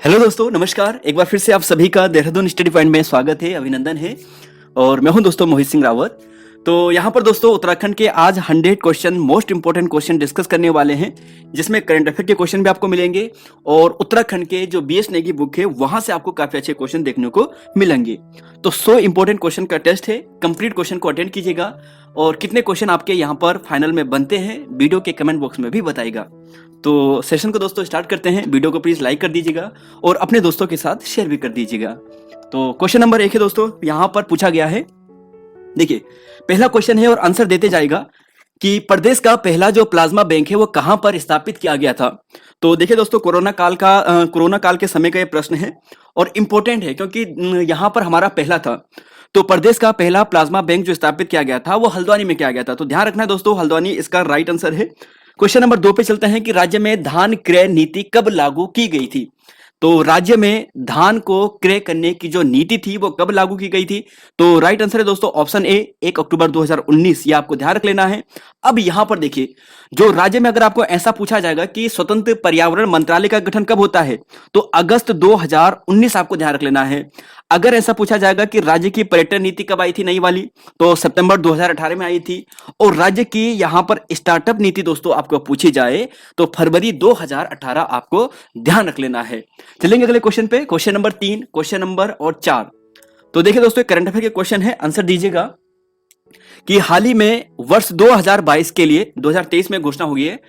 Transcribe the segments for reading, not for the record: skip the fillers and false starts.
Hello दोस्तों, नमस्कार। एक बार फिर से आप सभी का देहरादून स्टडी पॉइंट में स्वागत है, अभिनंदन है। और मैं हूं दोस्तों मोहित सिंह रावत। तो यहाँ पर दोस्तों उत्तराखंड के आज 100 question, most important question discuss करने वाले हैं, जिसमें करंट अफेयर के क्वेश्चन भी आपको मिलेंगे और उत्तराखंड के जो बीएस नेगी बुक है वहां से आपको काफी अच्छे क्वेश्चन देखने को मिलेंगे। तो 100 इंपोर्टेंट क्वेश्चन का टेस्ट है, कंप्लीट क्वेश्चन को अटेंड कीजिएगा और कितने क्वेश्चन आपके यहाँ पर फाइनल में बनते हैं वीडियो के कमेंट बॉक्स में भी बताइएगा। तो सेशन को दोस्तों स्टार्ट करते हैं। वीडियो को प्लीज लाइक कर दीजिएगा और अपने दोस्तों के साथ शेयर भी कर दीजिएगा। तो क्वेश्चन नंबर 1 है दोस्तों, यहां पर पूछा गया है। देखिए, पहला क्वेश्चन है और आंसर देते जाएगा कि प्रदेश का पहला जो प्लाज्मा बैंक है वो कहां पर स्थापित किया गया था। तो देखिए दोस्तों, कोरोना काल के समय का ये प्रश्न है और इंपॉर्टेंट है क्योंकि यहां पर हमारा पहला था। तो प्रदेश का पहला प्लाज्मा बैंक जो स्थापित किया गया था वो हल्द्वानी में किया गया था। तो ध्यान रखना है दोस्तों, हल्द्वानी इसका राइट आंसर है। क्वेश्चन नंबर 2 पे चलते हैं कि राज्य में धान क्रय नीति कब लागू की गई थी। तो राज्य में धान को क्रय करने की जो नीति थी वो कब लागू की गई थी। तो राइट आंसर है दोस्तों ऑप्शन ए, 1 अक्टूबर 2019। ये आपको ध्यान रख लेना है। अब यहां पर देखिए, जो राज्य में अगर आपको ऐसा पूछा जाएगा कि स्वतंत्र पर्यावरण मंत्रालय का गठन कब होता है, तो अगस्त 2019 आपको ध्यान रख लेना है। अगर ऐसा पूछा जाएगा कि राज्य की पर्यटन नीति कब आई थी नई वाली, तो सितंबर 2018 में आई थी। और राज्य की यहां पर स्टार्टअप नीति दोस्तों आपको पूछी जाए तो फरवरी 2018 आपको ध्यान रख लेना है। चलेंगे अगले क्वेश्चन पे, क्वेश्चन नंबर 3, क्वेश्चन नंबर और 4। तो देखिए दोस्तों, करंट अफेयर के क्वेश्चन है, आंसर दीजिएगा कि हाल ही में वर्ष 2022 के लिए 2023 में घोषणा हुई है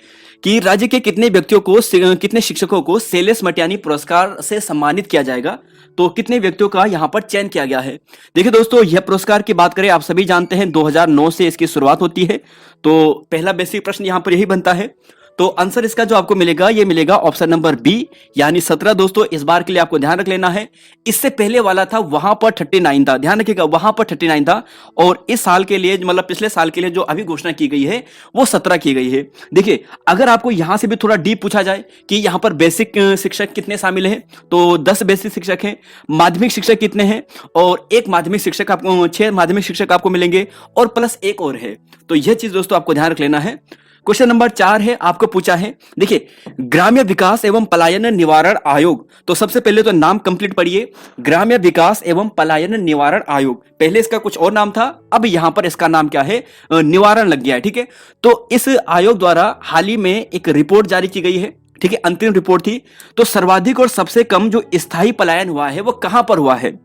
कि राज्य के कितने शिक्षकों को शैलेश मटियानी पुरस्कार से सम्मानित किया जाएगा। तो कितने व्यक्तियों का यहां पर चयन किया गया है। देखिए दोस्तों, यह पुरस्कार की बात करें, आप सभी जानते हैं 2009 से इसकी शुरुआत होती है। तो पहला बेसिक प्रश्न यहां पर यही बनता है। तो आंसर इसका जो आपको मिलेगा ये मिलेगा ऑप्शन नंबर बी, यानी 17 दोस्तों इस बार के लिए आपको ध्यान रख लेना है। इससे पहले वाला था वहां पर 39 था, ध्यान रखिएगा, वहां पर 39 था। और इस साल के लिए मतलब पिछले साल के लिए जो अभी घोषणा की गई है वो 17 की गई है। देखिए, अगर आपको यहां से भी थोड़ा डीप पूछा जाए कि यहां पर बेसिक शिक्षक कितने शामिल हैं, तो 10 बेसिक शिक्षक हैं। माध्यमिक शिक्षक कितने हैं, और 1 माध्यमिक शिक्षक आपको 6 माध्यमिक शिक्षक आपको मिलेंगे और प्लस 1 और है। तो यह चीज दोस्तों आपको ध्यान रख लेना है। क्वेश्चन नंबर 4 है, आपको पूछा है, देखिए, ग्राम्य विकास एवं पलायन निवारण आयोग। तो सबसे पहले तो नाम कंप्लीट पढ़िए, ग्राम्य विकास एवं पलायन निवारण आयोग। पहले इसका कुछ और नाम था, अब यहां पर इसका नाम क्या है, निवारण लग गया है। ठीक है, तो इस आयोग द्वारा हाल ही में एक रिपोर्ट जारी की गई है। ठीक है, अंतिम रिपोर्ट थी। तो सर्वाधिक और सबसे कम जो स्थायी पलायन हुआ है वो कहां पर हुआ है।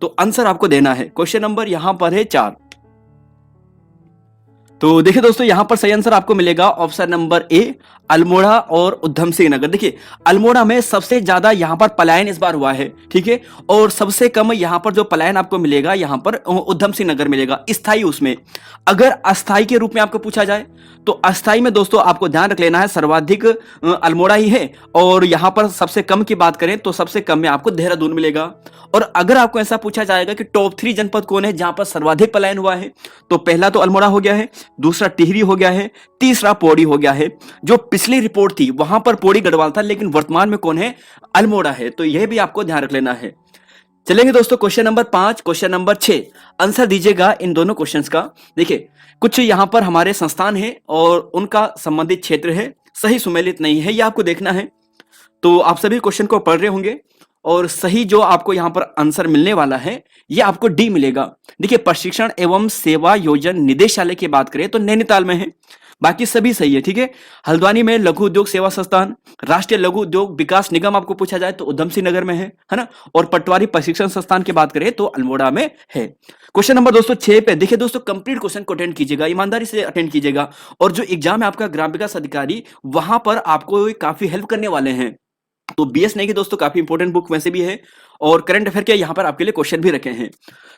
तो आंसर आपको देना है। क्वेश्चन नंबर यहां पर है 4। तो देखिए दोस्तों, यहां पर सही आंसर आपको मिलेगा ऑप्शन नंबर ए, अल्मोड़ा और उधम सिंह नगर। देखिए, अल्मोड़ा में सबसे ज्यादा यहां पर पलायन इस बार हुआ है। ठीक है, और सबसे कम यहां पर जो पलायन आपको मिलेगा यहां पर उधम सिंह नगर मिलेगा, स्थायी उसमें। अगर अस्थायी के रूप में आपको पूछा जाए तो अस्थायी में दोस्तों आपको ध्यान रख लेना है, सर्वाधिक अल्मोड़ा ही है। और यहां पर सबसे कम की बात करें तो सबसे कम में आपको देहरादून मिलेगा। और अगर आपको ऐसा पूछा जाएगा कि टॉप 3 जनपद कौन है जहां पर सर्वाधिक पलायन हुआ है, तो पहला तो अल्मोड़ा हो गया है, दूसरा टिहरी हो गया है, तीसरा पौड़ी हो गया है। जो पिछली रिपोर्ट थी वहां पर पौड़ी गढ़वाल था, लेकिन वर्तमान में कौन है, अल्मोड़ा है। तो यह भी आपको ध्यान रख लेना है। चलेंगे दोस्तों question number 5, question number 6। Answer दीजिएगा इन दोनों क्वेश्चंस का। देखिए, कुछ यहां पर हमारे संस्थान है और उनका संबंधित क्षेत्र है, सही सुमेलित नहीं है, यह आपको देखना है। तो आप सभी क्वेश्चन को पढ़ रहे होंगे और सही जो आपको यहां पर आंसर मिलने वाला है ये आपको डी मिलेगा। देखिए, प्रशिक्षण एवं सेवा योजन निदेशालय की बात करें तो नैनीताल में है, बाकी सभी सही है। ठीक है, हल्द्वानी में लघु उद्योग सेवा संस्थान, राष्ट्रीय लघु उद्योग विकास निगम आपको पूछा जाए तो उधम सिंह नगर में है ना। और पटवारी प्रशिक्षण संस्थान की बात करें तो अल्मोड़ा में है। क्वेश्चन नंबर दोस्तों 6 पे देखिए दोस्तों, कंप्लीट क्वेश्चन को अटेंड कीजिएगा, ईमानदारी से अटेंड कीजिएगा। और जो एग्जाम है आपका ग्राम विकास अधिकारी, वहां पर आपको काफी हेल्प करने वाले हैं। तो बीएस नहीं की दोस्तों काफी इंपोर्टेंट बुक वैसे भी है और करंट अफेयर के यहां पर आपके लिए क्वेश्चन भी रखे हैं।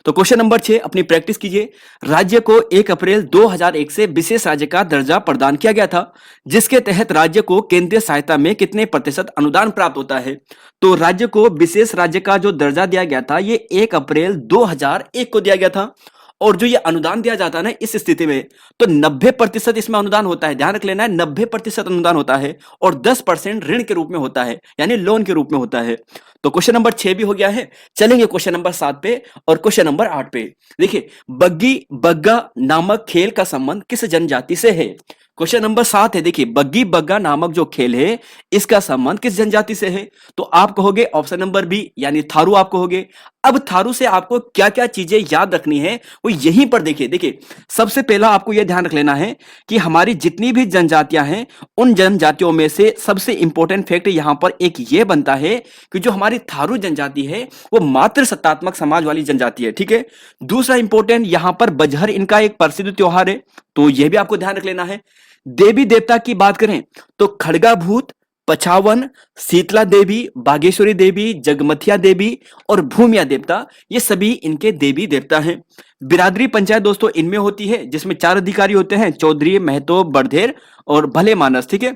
तो क्वेश्चन नंबर 6 अपनी प्रैक्टिस कीजिए। राज्य को 1 अप्रैल 2001 से विशेष राज्य का दर्जा प्रदान किया गया था, जिसके तहत राज्य को केंद्रीय सहायता में कितने प्रतिशत अनुदान प्राप्त होता है। तो राज्य को विशेष राज्य का जो दर्जा दिया गया था ये 1 अप्रैल 2001 को दिया गया था। और जो ये अनुदान दिया जाता है ना इस स्थिति में, तो 90% इसमें अनुदान होता है, ध्यान रख लेना है, 90% अनुदान होता है और 10% ऋण के रूप में होता है, यानी लोन के रूप में होता है। तो क्वेश्चन नंबर 6 भी हो गया है। चलेंगे क्वेश्चन नंबर 7 पे और क्वेश्चन नंबर 8 पे। देखिए, बग्गी बग्गा नामक खेल का संबंध किस जनजाति से है। क्वेश्चन नंबर 7 है, देखिए बग्गी बग्गा नामक जो खेल है इसका संबंध किस जनजाति से है? तो आप कहोगे ऑप्शन नंबर बी यानी थारू आप कहोगे। अब थारू से आपको क्या क्या चीजें याद रखनी है वो यहीं पर देखिए। देखिए सबसे पहला आपको यह ध्यान रख लेना है कि हमारी जितनी भी जनजातियां हैं उन जनजातियों में से सबसे इंपॉर्टेंट फैक्ट यहां पर एक ये बनता है कि जो हमारी थारू जनजाति है वो मातृ सत्तात्मक समाज वाली जनजाति है, ठीक है। दूसरा इंपॉर्टेंट यहां पर बजहर इनका एक प्रसिद्ध त्योहार है, तो यह भी आपको ध्यान रख लेना है। देवी देवता की बात करें तो खड़गा भूत, पछावन, शीतला देवी, बागेश्वरी देवी, जगमथिया देवी और भूमिया देवता, ये सभी इनके देवी देवता हैं। बिरादरी पंचायत दोस्तों इनमें होती है जिसमें 4 अधिकारी होते हैं, चौधरी, महतो, बड़धेर और भले मानस, ठीक है।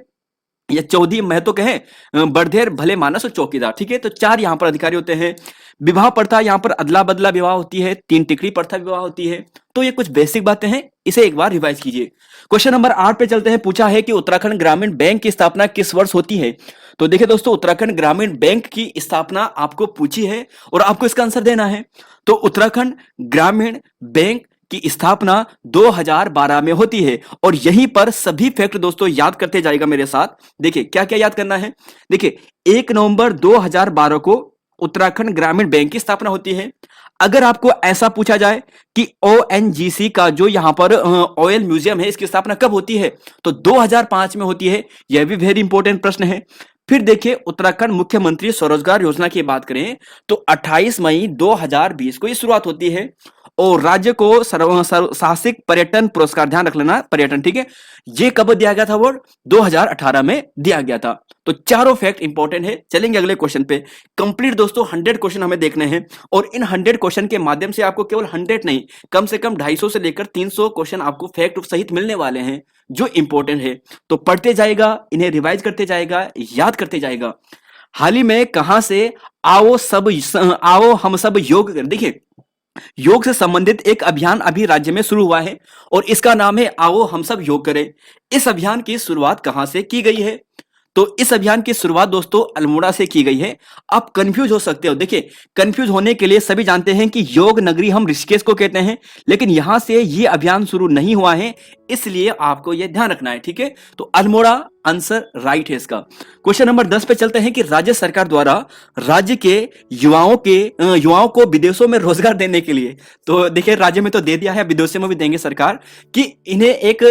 या चौधरी महतो कहें, बड़धेर, भले मानस और चौकीदार, ठीक है। तो 4 यहां पर अधिकारी होते हैं। विवाह प्रथा यहां पर अदला बदला विवाह होती है, 3 टिकड़ी प्रथा विवाह होती है। तो ये कुछ बेसिक बातें हैं, इसे एक बार रिवाइज कीजिए। क्वेश्चन नंबर 8 पे चलते हैं। पूछा है कि उत्तराखंड ग्रामीण बैंक की स्थापना किस वर्ष होती है? तो देखिए दोस्तों उत्तराखंड ग्रामीण बैंक की स्थापना आपको पूछी है और आपको इसका आंसर देना है। तो उत्तराखंड ग्रामीण बैंक की स्थापना 2012 में होती है और यहीं पर सभी फैक्ट दोस्तों याद करते जाएगा मेरे साथ। देखिए क्या क्या याद करना है। देखिए 1 नवंबर 2012 को उत्तराखंड ग्रामीण बैंक की स्थापना होती है। अगर आपको ऐसा पूछा जाए कि ओएनजीसी का जो यहां पर ऑयल म्यूजियम है इसकी स्थापना कब होती है? तो 2005 में होती है। यह भी वेरी इंपॉर्टेंट प्रश्न है। फिर देखिए उत्तराखंड मुख्यमंत्री स्वरोजगार योजना की बात करें तो 28 मई 2020 को ये शुरुआत होती है और राज्य को साहसिक पर्यटन पुरस्कार, ध्यान रख लेना पर्यटन, ठीक है। ये कब दिया गया था? अवार्ड 2018 में दिया गया था। तो चारों फैक्ट इंपॉर्टेंट है। चलेंगे अगले क्वेश्चन पे। कंप्लीट दोस्तों 100 क्वेश्चन हमें देखने हैं और इन 100 क्वेश्चन के माध्यम से आपको केवल 100 नहीं, कम से कम 250 से लेकर 300 क्वेश्चन आपको फैक्ट सहित मिलने वाले हैं जो इंपॉर्टेंट है। तो पढ़ते जाएगा, इन्हें रिवाइज करते जाएगा, याद करते जाएगा। हाल ही में कहां से आओ हम सब योग करें, देखिए योग से संबंधित एक अभियान अभी राज्य में शुरू हुआ है और इसका नाम है आओ हम सब योग करें। इस अभियान की शुरुआत कहां से की गई है? तो इस अभियान की शुरुआत दोस्तों अल्मोड़ा से की गई है। आप कंफ्यूज हो सकते हो, देखिए कंफ्यूज होने के लिए सभी जानते हैं कि योग नगरी हम ऋषिकेश को कहते हैं, लेकिन यहां से ये अभियान शुरू नहीं हुआ है, इसलिए आपको यह ध्यान रखना है, ठीक है। तो अल्मोड़ा आंसर राइट है इसका। क्वेश्चन नंबर 10 पे चलते हैं कि राज्य सरकार द्वारा राज्य के युवाओं को विदेशों में रोजगार देने के लिए, तो देखिए राज्य में तो दे दिया है, विदेशों में भी देंगे सरकार, कि इन्हें एक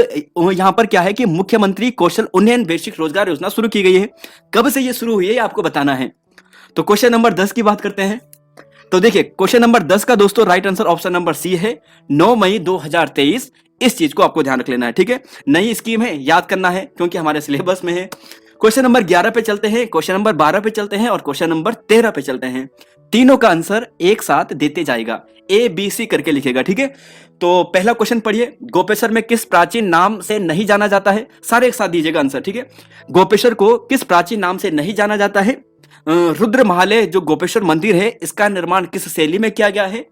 यहां पर क्या है कि मुख्यमंत्री कौशल उन्नयन वैश्विक रोजगार योजना शुरू की गई है। कब से ये शुरू हुई है आपको बताना है। तो क्वेश्चन नंबर 10 की बात करते हैं। तो देखिए क्वेश्चन नंबर 10 का दोस्तों right answer option number C है, 9 मई 2023। इस चीज को आपको ध्यान रख लेना है, ठीक है। नई स्कीम है, याद करना है क्योंकि हमारे सिलेबस में है। क्वेश्चन नंबर 11 पे चलते हैं, क्वेश्चन नंबर 12 पे चलते हैं और क्वेश्चन नंबर 13 पे चलते हैं। तीनों का आंसर एक साथ देते जाएगा, ए बी सी करके लिखेगा, ठीक है। तो पहला क्वेश्चन पढ़िए, गोपेश्वर में किस प्राचीन नाम से नहीं जाना जाता है? सारे एक साथ दीजिएगा आंसर, ठीक है। गोपेश्वर को किस प्राचीन नाम से नहीं जाना जाता है? रुद्र महालय जो गोपेश्वर मंदिर है इसका निर्माण किस शैली में किया गया है?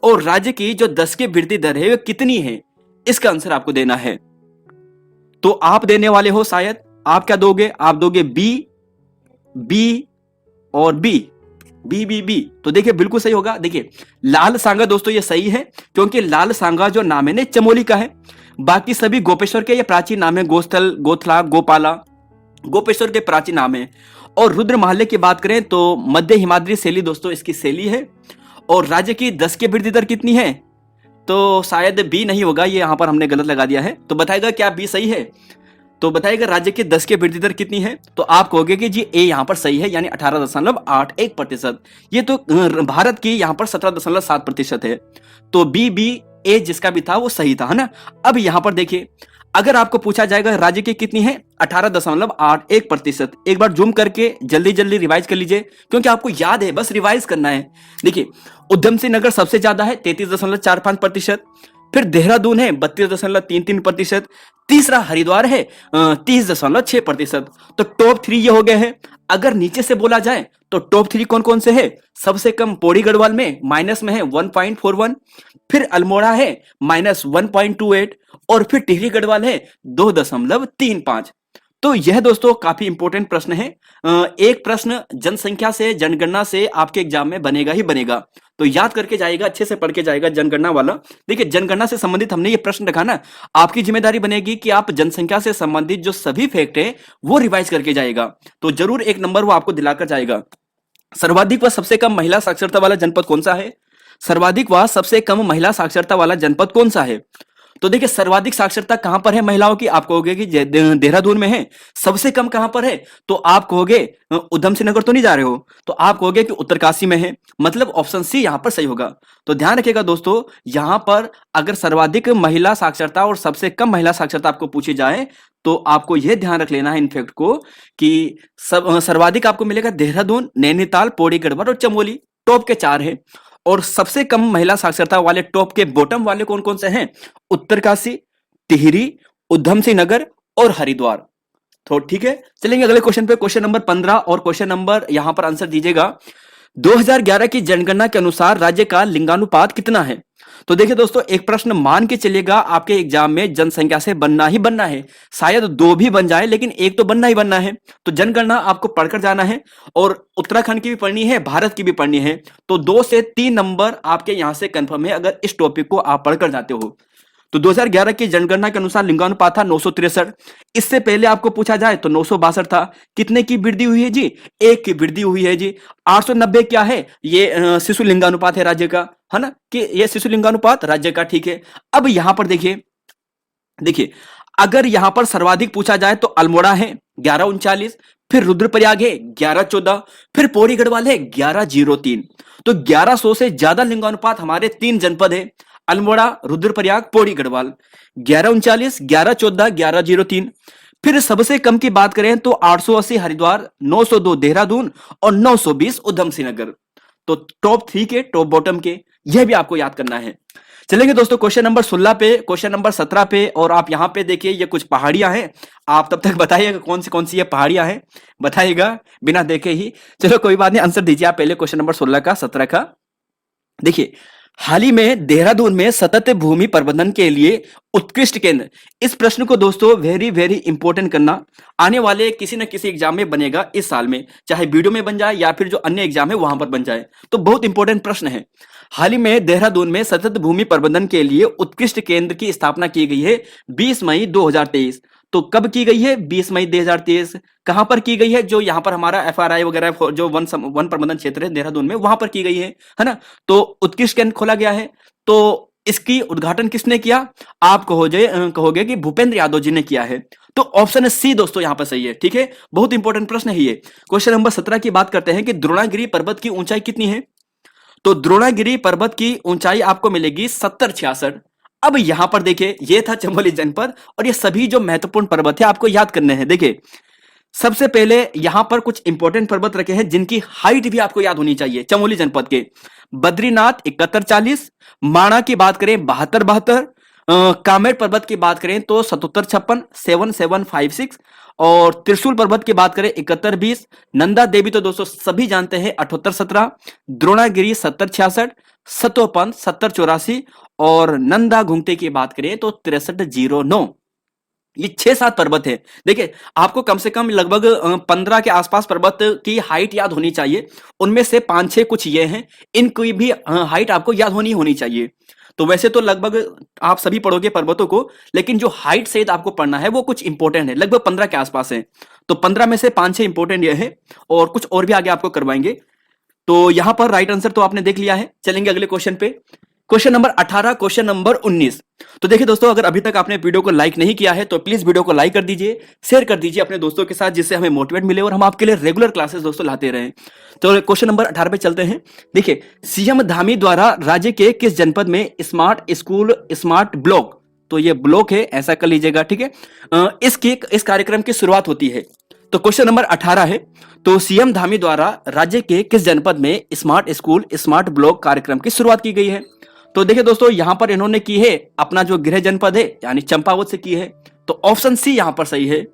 और राज्य की जो 10 की वृद्धि दर है वो कितनी है? इसका आंसर आपको देना है। तो आप देने वाले हो शायद, आप क्या दोगे? आप दोगे बी, बी और बी, बी बी बी। तो देखिए बिल्कुल सही होगा। देखिए लाल सांगा दोस्तों ये सही है क्योंकि लाल सांगा जो नाम है ना चमोली का है। बाकी सभी गोपेश्वर के ये प्राचीन नाम है, गोस्थल, गोथला, गोपाला, गोपेश्वर के प्राचीन नाम है। और रुद्र महल्ले की बात करें तो मध्य हिमाद्री शैली दोस्तों इसकी शैली है। और राज्य की 10 की वृद्धि दर कितनी है? तो शायद बी नहीं होगा, ये यहां पर हमने गलत लगा दिया है। तो बताएगा क्या बी सही है? तो बताइएगा राज्य की 10 की वृद्धि दर कितनी है? तो आप कहोगे कि जी ए यहां पर सही है, यानी 18.81%। ये तो भारत की यहां पर 17.7% है। तो बी ए जिसका भी था वो सही था, है ना। अब यहां पर देखिए अगर आपको पूछा जाएगा राज्य की कितनी है, 18.81%। एक बार जूम करके जल्दी जल्दी रिवाइज कर लीजिए क्योंकि आपको याद है, बस रिवाइज करना है। देखिए उधम सिंह नगर सबसे ज्यादा है 33.45%। फिर देहरादून है 32.33%। तीसरा हरिद्वार है 30.6%। तो टॉप 3 ये हो गए हैं। अगर नीचे से बोला जाए तो टॉप 3 कौन कौन से है? सबसे कम पौड़ी गढ़वाल में माइनस में है 1.41, फिर अल्मोड़ा है -1.28 और फिर टिहरी गढ़वाल है 2.35। तो यह दोस्तों काफी इंपॉर्टेंट प्रश्न है। एक प्रश्न जनसंख्या से, जनगणना से आपके एग्जाम में बनेगा ही बनेगा, तो याद करके जाएगा, अच्छे से पढ़ के जाएगा जनगणना वाला। देखिए जनगणना से संबंधित हमने ये प्रश्न रखा ना, आपकी जिम्मेदारी बनेगी कि आप जनसंख्या से संबंधित जो सभी फैक्ट है वो रिवाइज करके जाएगा, तो जरूर एक नंबर वो आपको दिलाकर जाएगा। सर्वाधिक व सबसे कम महिला साक्षरता वाला जनपद कौन सा है? सर्वाधिक व सबसे कम महिला साक्षरता वाला जनपद कौन सा है? तो देखिए सर्वाधिक साक्षरता कहां पर है महिलाओं की, आप कहोगे कि देहरादून में है। सबसे कम कहां पर है, तो आप कहोगे उधम सिंह नगर तो नहीं जा रहे हो, तो आप कहोगे कि उत्तरकाशी में है, मतलब ऑप्शन सी यहां पर सही होगा। तो ध्यान रखिएगा दोस्तों, यहां पर अगर सर्वाधिक महिला साक्षरता और सबसे कम महिला साक्षरता आपको पूछी जाए तो आपको यह ध्यान रख लेना है इन फैक्ट को कि सर्वाधिक आपको मिलेगा देहरादून, नैनीताल, पौड़ी गढ़वाल और चमोली, टॉप के 4 है। और सबसे कम महिला साक्षरता वाले टॉप के बॉटम वाले कौन कौन से हैं? उत्तरकाशी, टिहरी, उधम सिंह नगर और हरिद्वार। तो ठीक है, चलेंगे अगले क्वेश्चन पे, क्वेश्चन नंबर 15 और क्वेश्चन नंबर यहां पर आंसर दीजिएगा। 2011 की जनगणना के अनुसार राज्य का लिंगानुपात कितना है? तो देखिए दोस्तों, एक प्रश्न मान के चलिएगा आपके एग्जाम में जनसंख्या से बनना ही बनना है, शायद 2 भी बन जाए लेकिन एक तो बनना ही बनना है। तो जनगणना आपको पढ़कर जाना है और उत्तराखंड की भी पढ़नी है, भारत की भी पढ़नी है, तो 2 से 3 नंबर आपके यहां से कंफर्म है अगर इस टॉपिक को आप पढ़कर जाते हो। तो 2011 की जनगणना के अनुसार लिंगानुपात था 963। इससे पहले आपको पूछा जाए तो 962 था। कितने की वृद्धि हुई है जी? 1 की वृद्धि हुई है जी। 890 क्या है? ये शिशु लिंगानुपात है राज्य का, है ना, कि ये शिशु लिंगानुपात राज्य का, ठीक है। अब यहां पर देखिए अगर यहां पर सर्वाधिक पूछा जाए तो अल्मोड़ा है 1139, फिर रुद्रप्रयाग है 1114, फिर पौड़ी गढ़वाल है 1103। तो 1100 से ज्यादा लिंगानुपात हमारे 3 जनपद है, अल्मोड़ा, रुद्रप्रयाग, पौड़ी गढ़वाल। 1139, 1114, 1103। फिर सबसे कम की बात करें तो 880 हरिद्वार, 902 देहरादून और 920 उधम सिंह नगर। तो टॉप 3 के, टॉप बॉटम के, यह भी आपको याद करना है। चलेंगे दोस्तों क्वेश्चन नंबर 16 पे, क्वेश्चन नंबर 17 पे, और आप यहां पे देखिए ये कुछ पहाड़ियां हैं। आप तब तक बताइएगा कौन सी ये पहाड़ियां हैं, बताइएगा बिना देखे ही। चलो कोई बात नहीं, आंसर दीजिए आप पहले क्वेश्चन नंबर 16 का, 17 का। देखिए हाल ही में देहरादून में सतत भूमि प्रबंधन के लिए उत्कृष्ट केंद्र, इस प्रश्न को दोस्तों वेरी वेरी इंपॉर्टेंट करना, आने वाले किसी न किसी एग्जाम में बनेगा इस साल में, चाहे वीडियो में बन जाए या फिर जो अन्य एग्जाम है वहां पर बन जाए, तो बहुत इंपॉर्टेंट प्रश्न है। हाल ही में देहरादून में सतत भूमि प्रबंधन के लिए उत्कृष्ट केंद्र की स्थापना की गई है 20 मई 2023। तो कब की गई है? 20 मई 2023। कहां पर की गई है? जो यहां पर हमारा एफआरआई वगैरह जो वन प्रबंधन क्षेत्र है देहरादून में, वहां पर की गई है ना। तो उत्कृष्ट केंद्र खोला गया है। तो इसकी उद्घाटन किसने किया? आप कहोगे कि भूपेंद्र यादव जी ने किया है। तो ऑप्शन सी दोस्तों यहां पर सही है, ठीक है। बहुत इंपॉर्टेंट प्रश्न है ये। क्वेश्चन नंबर 17 की बात करते हैं कि द्रोणागिरी पर्वत की ऊंचाई कितनी है? तो द्रोणागिरी पर्वत की ऊंचाई आपको मिलेगी 70-66। अब यहां पर देखिए, ये था चमोली जनपद, और ये सभी जो महत्वपूर्ण पर्वत है आपको याद करने हैं। देखिए सबसे पहले यहां पर कुछ इंपॉर्टेंट पर्वत रखे हैं जिनकी हाइट भी आपको याद होनी चाहिए चमोली जनपद के। बद्रीनाथ 7140, माणा की बात करें 7272, कामेट पर्वत की बात करें तो 7756, 7756, और त्रिशूल पर्वत की बात करें 7120, नंदा देवी तो दोस्तों सभी जानते हैं 7817, द्रोणागिरी 7066, सतोपंथ 7084, और नंदा घुंगते की बात करें तो 6309। ये 6-7 पर्वत है। देखिए आपको कम से कम लगभग 15 के आसपास पर्वत की हाइट याद होनी चाहिए, उनमें से 5-6 कुछ ये हैं, इनकी भी हाइट आपको याद होनी चाहिए। तो वैसे तो लगभग आप सभी पढ़ोगे पर्वतों को, लेकिन जो हाइट सहित आपको पढ़ना है वो कुछ इंपॉर्टेंट है, लगभग 15 के आसपास है। तो 15 में से 5-6 इंपॉर्टेंट ये है, और कुछ और भी आगे आपको करवाएंगे। तो यहां पर राइट आंसर तो आपने देख लिया है। चलेंगे अगले क्वेश्चन पे, क्वेश्चन नंबर 18, क्वेश्चन नंबर 19। तो देखिए दोस्तों, अगर अभी तक आपने वीडियो को लाइक नहीं किया है तो प्लीज वीडियो को लाइक कर दीजिए, शेयर कर दीजिए अपने दोस्तों के साथ, जिससे हमें मोटिवेट मिले और हम आपके लिए रेगुलर क्लासेस दोस्तों लाते रहें। तो क्वेश्चन नंबर 18 पे चलते हैं। देखिए सीएम धामी द्वारा राज्य के किस जनपद में स्मार्ट स्कूल स्मार्ट ब्लॉक, तो ये ब्लॉक है, ऐसा कर लीजिएगा, ठीक है। इस कार्यक्रम की शुरुआत होती है। तो क्वेश्चन नंबर 18 है, तो सीएम धामी द्वारा राज्य के किस जनपद में स्मार्ट स्कूल स्मार्ट ब्लॉक कार्यक्रम की शुरुआत की गई है? तो देखिए दोस्तों, यहां पर इन्होंने की है अपना जो गृह जनपद है यानी चंपावत से की है। तो ऑप्शन सी यहां पर सही है।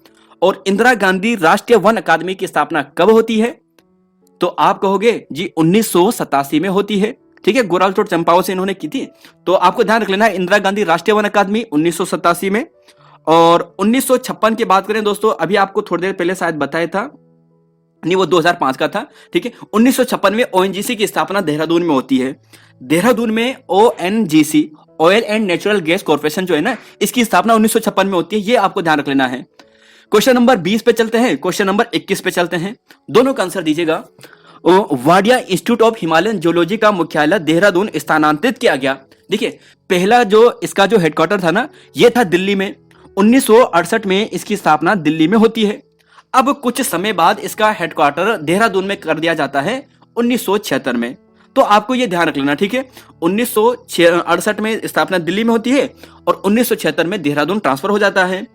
और इंदिरा गांधी राष्ट्रीय वन अकादमी की स्थापना कब होती है? तो आप कहोगे जी 1987 में होती है, ठीक है। गोराल चोट चंपावत से इन्होंने की थी। तो आपको ध्यान रख लेना है, इंदिरा गांधी राष्ट्रीय वन अकादमी 1987 में। और 1956 की बात करें दोस्तों, अभी आपको थोड़ी देर पहले शायद बताया था, नहीं वो 2005 का था, ठीक है। 1956 में ओएनजीसी की स्थापना देहरादून में होती है। देहरादून में ONGC, oil and natural gas corporation जो है ना, इसकी स्थापना 1956 में होती है, ये आपको ध्यान रख लेना है। क्वेश्चन नंबर 20 पे चलते हैं, क्वेश्चन नंबर 21 पे चलते हैं, दोनों का आंसर दीजिएगा। Wadia institute of Himalayan geology का मुख्यालय देहरादून स्थानांतरित किया गया। देखिए पहला जो इसका जो हेडक्वार्टर था ना, ये था दिल्ली में। 1968 में इसकी स्थापना दिल्ली में होती है। अब कुछ समय बाद इसका हेडक्वार्टर देहरादून में कर दिया जाता है 1976 में। तो आपको यह ध्यान रख लेना, ठीक है। 1968 में स्थापना दिल्ली में होती है और 1976 में देहरादून ट्रांसफर हो जाता है।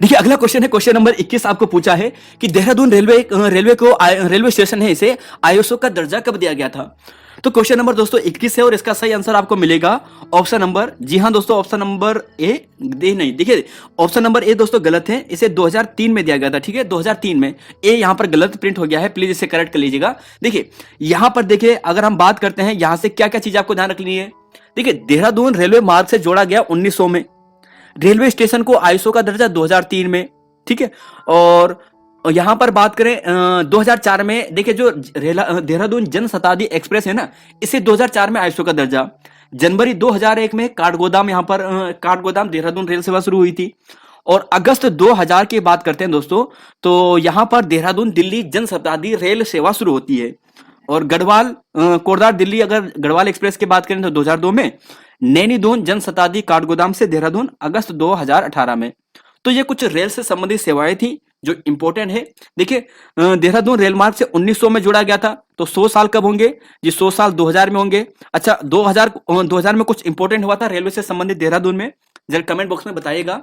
देखिए अगला क्वेश्चन है, क्वेश्चन नंबर 21 आपको पूछा है कि देहरादून रेलवे स्टेशन है, इसे आईएसओ का दर्जा कब दिया गया था। तो क्वेश्चन नंबर दोस्तों 21 है और इसका सही आंसर आपको मिलेगा ऑप्शन नंबर, जी हां दोस्तों, ऑप्शन नंबर ए नहीं, देखिए ऑप्शन नंबर ए दोस्तों गलत है, इसे 2003 में दिया गया था, ठीक है, 2003 में। ए यहां पर गलत प्रिंट हो गया है, प्लीज इसे करेक्ट कर लीजिएगा। देखिए यहां पर देखिए, अगर हम बात करते हैं यहां से क्या क्या चीज आपको ध्यान रखनी है। देखिए देहरादून रेलवे मार्ग से जोड़ा गया 1900 में, रेलवे स्टेशन को आईएसओ का दर्जा 2003 में, ठीक है। और यहां पर बात करें 2004 में, देखिए जो देहरादून जन शताब्दी एक्सप्रेस है ना, इसे 2004 में आईएसओ का दर्जा। जनवरी 2001 में काठगोदाम, यहां पर काठगोदाम देहरादून रेल सेवा शुरू हुई थी। और अगस्त 2000 की बात करते हैं दोस्तों, तो यहां पर देहरादून दिल्ली जन शताब्दी रेल सेवा शुरू होती है। और गढ़वाल कोटद्वार दिल्ली, अगर गढ़वाल एक्सप्रेस की बात करें तो 2002 में। नैनीदून जन शताब्दी काठगोदाम से देहरादून अगस्त 2018 में। तो ये कुछ रेल से संबंधित सेवाएं थी जो इंपॉर्टेंट है। देखिए देहरादून रेल मार्ग से 1900 में जोड़ा गया था, तो 100 साल कब होंगे जी, 100 साल 2000 में होंगे। अच्छा 2000 में कुछ इंपॉर्टेंट हुआ था रेलवे से संबंधित देहरादून में, जरा कमेंट बॉक्स में बताइएगा,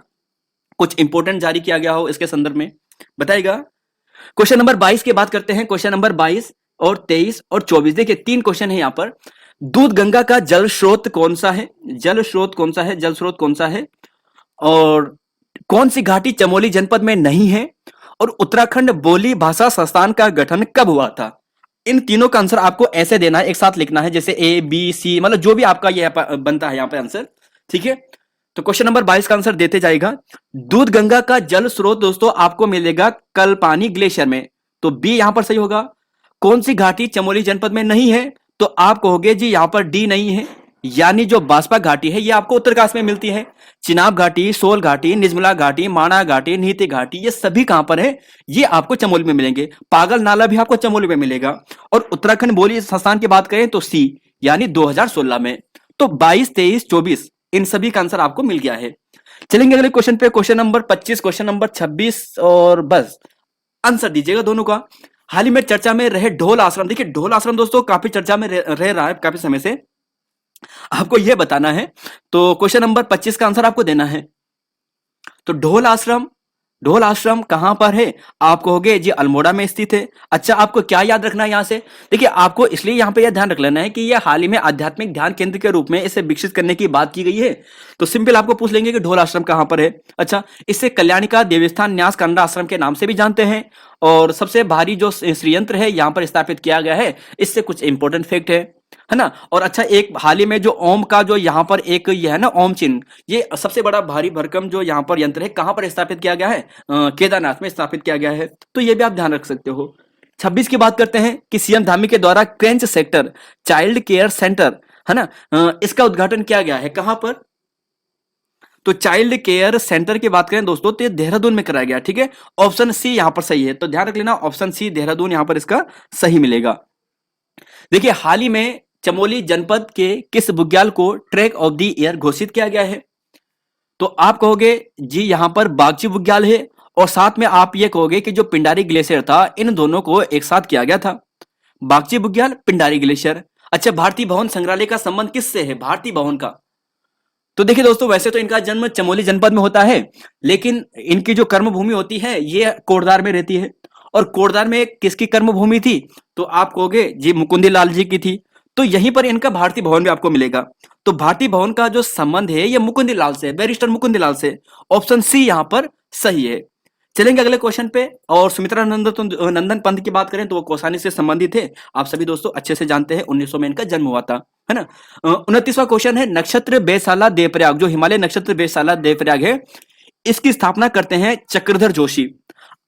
कुछ इंपॉर्टेंट जारी किया गया हो इसके संदर्भ में बताइएगा। क्वेश्चन नंबर 22 की बात करते हैं, क्वेश्चन नंबर 22 और 23 और 24, देखिए 3 क्वेश्चन है यहाँ पर। दूध गंगा का जल स्रोत कौन सा है, जल स्रोत कौन सा है, जल स्रोत कौन सा है, और कौन सी घाटी चमोली जनपद में नहीं है, और उत्तराखंड बोली भाषा संस्थान का गठन कब हुआ था। इन तीनों का आंसर आपको ऐसे देना है, एक साथ लिखना है, जैसे ए बी सी, मतलब जो भी आपका ये बनता है यहाँ पे आंसर, ठीक है। तो क्वेश्चन नंबर 22 का आंसर देते जाएगा। दूध गंगा का जल स्रोत दोस्तों आपको मिलेगा कलपानी ग्लेशियर में, तो बी यहां पर सही होगा। कौन सी घाटी चमोली जनपद में नहीं है, तो आप कहोगे जी यहां पर डी नहीं है, यानी जो बास्पा घाटी है ये आपको उत्तरकाशी में मिलती है। चिनाब घाटी, सोल घाटी, निजमला घाटी, माणा घाटी, नीति घाटी, ये सभी कहां पर है, ये आपको चमोली में मिलेंगे। पागल नाला भी आपको चमोली में मिलेगा। और उत्तराखंड बोली संस्थान की बात करें तो सी, यानी 2016 में। तो 22, 23, 24 इन सभी का आंसर आपको मिल गया है। चलेंगे अगले क्वेश्चन पे, क्वेश्चन नंबर 25, क्वेश्चन नंबर 26, और बस आंसर दीजिएगा दोनों का। हाल ही में चर्चा में रहे ढोल आश्रम, देखिए ढोल आश्रम दोस्तों काफी चर्चा में रह रहा है काफी समय से, आपको यह बताना है। तो क्वेश्चन नंबर 25 का आंसर आपको देना है। तो ढोल आश्रम कहां पर है, आप कहोगे जी अल्मोड़ा में स्थित है। अच्छा आपको क्या याद रखना है यहां से, देखिए आपको इसलिए यहां पे यह ध्यान रख लेना है कि यह हाल ही में आध्यात्मिक ध्यान केंद्र के रूप में इसे विकसित करने की बात की गई है। तो सिंपल आपको पूछ लेंगे कि ढोल आश्रम कहां पर है। अच्छा इसे कल्याणिका देवस्थान न्यास कन्नड़ा आश्रम के नाम से भी जानते हैं। और सबसे भारी जो श्रीयंत्र है यहां पर स्थापित किया गया है, इससे कुछ इंपॉर्टेंट फैक्ट है ना। और अच्छा एक हाल ही में जो ओम का जो यहाँ पर एक ये है ना ओम चिन्ह, ये सबसे बड़ा भारी भरकम जो यहाँ पर यंत्र है कहां पर स्थापित किया गया है, केदारनाथ में स्थापित किया गया है। तो ये भी आप ध्यान रख सकते हो। 26 की बात करते हैं कि सीएम धामी के द्वारा क्रेंच सेक्टर चाइल्ड केयर सेंटर है ना, इसका उद्घाटन किया गया है कहां पर। तो चाइल्ड केयर सेंटर की बात करें दोस्तों तो ये देहरादून में कराया गया, ठीक है। ऑप्शन सी यहां पर सही है, तो ध्यान रख लेना ऑप्शन सी देहरादून यहां पर इसका सही मिलेगा। देखिए हाल ही में चमोली जनपद के किस बुग्याल को ट्रैक ऑफ द ईयर घोषित किया गया है, तो आप कहोगे जी यहां पर बागची बुग्याल है। और साथ में आप ये कहोगे कि जो पिंडारी ग्लेशियर था इन दोनों को एक साथ किया गया था, बागची बुग्याल, पिंडारी ग्लेशियर। अच्छा भारतीय भवन संग्रहालय का संबंध किससे है, भारतीय भवन का। तो देखिए दोस्तों वैसे तो इनका जन्म चमोली जनपद में होता है, लेकिन इनकी जो कर्मभूमि होती है ये कोटद्वार में रहती है। और कोटद्वार में किसकी कर्मभूमि थी, तो आप कहोगे जी मुकुंदी लाल जी की थी। तो यहीं पर इनका भारतीय भवन भी आपको मिलेगा। तो भारतीय भवन का जो संबंध है ये मुकुंदी लाल से, बैरिस्टर मुकुंदी लाल से। ऑप्शन सी यहां पर सही है। चलेंगे अगले क्वेश्चन पे। और सुमित्रा नंदन पंत की बात करें तो वो कौसानी से संबंधित है, आप सभी दोस्तों अच्छे से जानते हैं, 1900 में इनका जन्म हुआ था, है ना। 29वां क्वेश्चन है, नक्षत्र बेसाला देवप्रयाग, जो हिमालय नक्षत्र बेसाला देवप्रयाग है इसकी स्थापना करते हैं चक्रधर जोशी।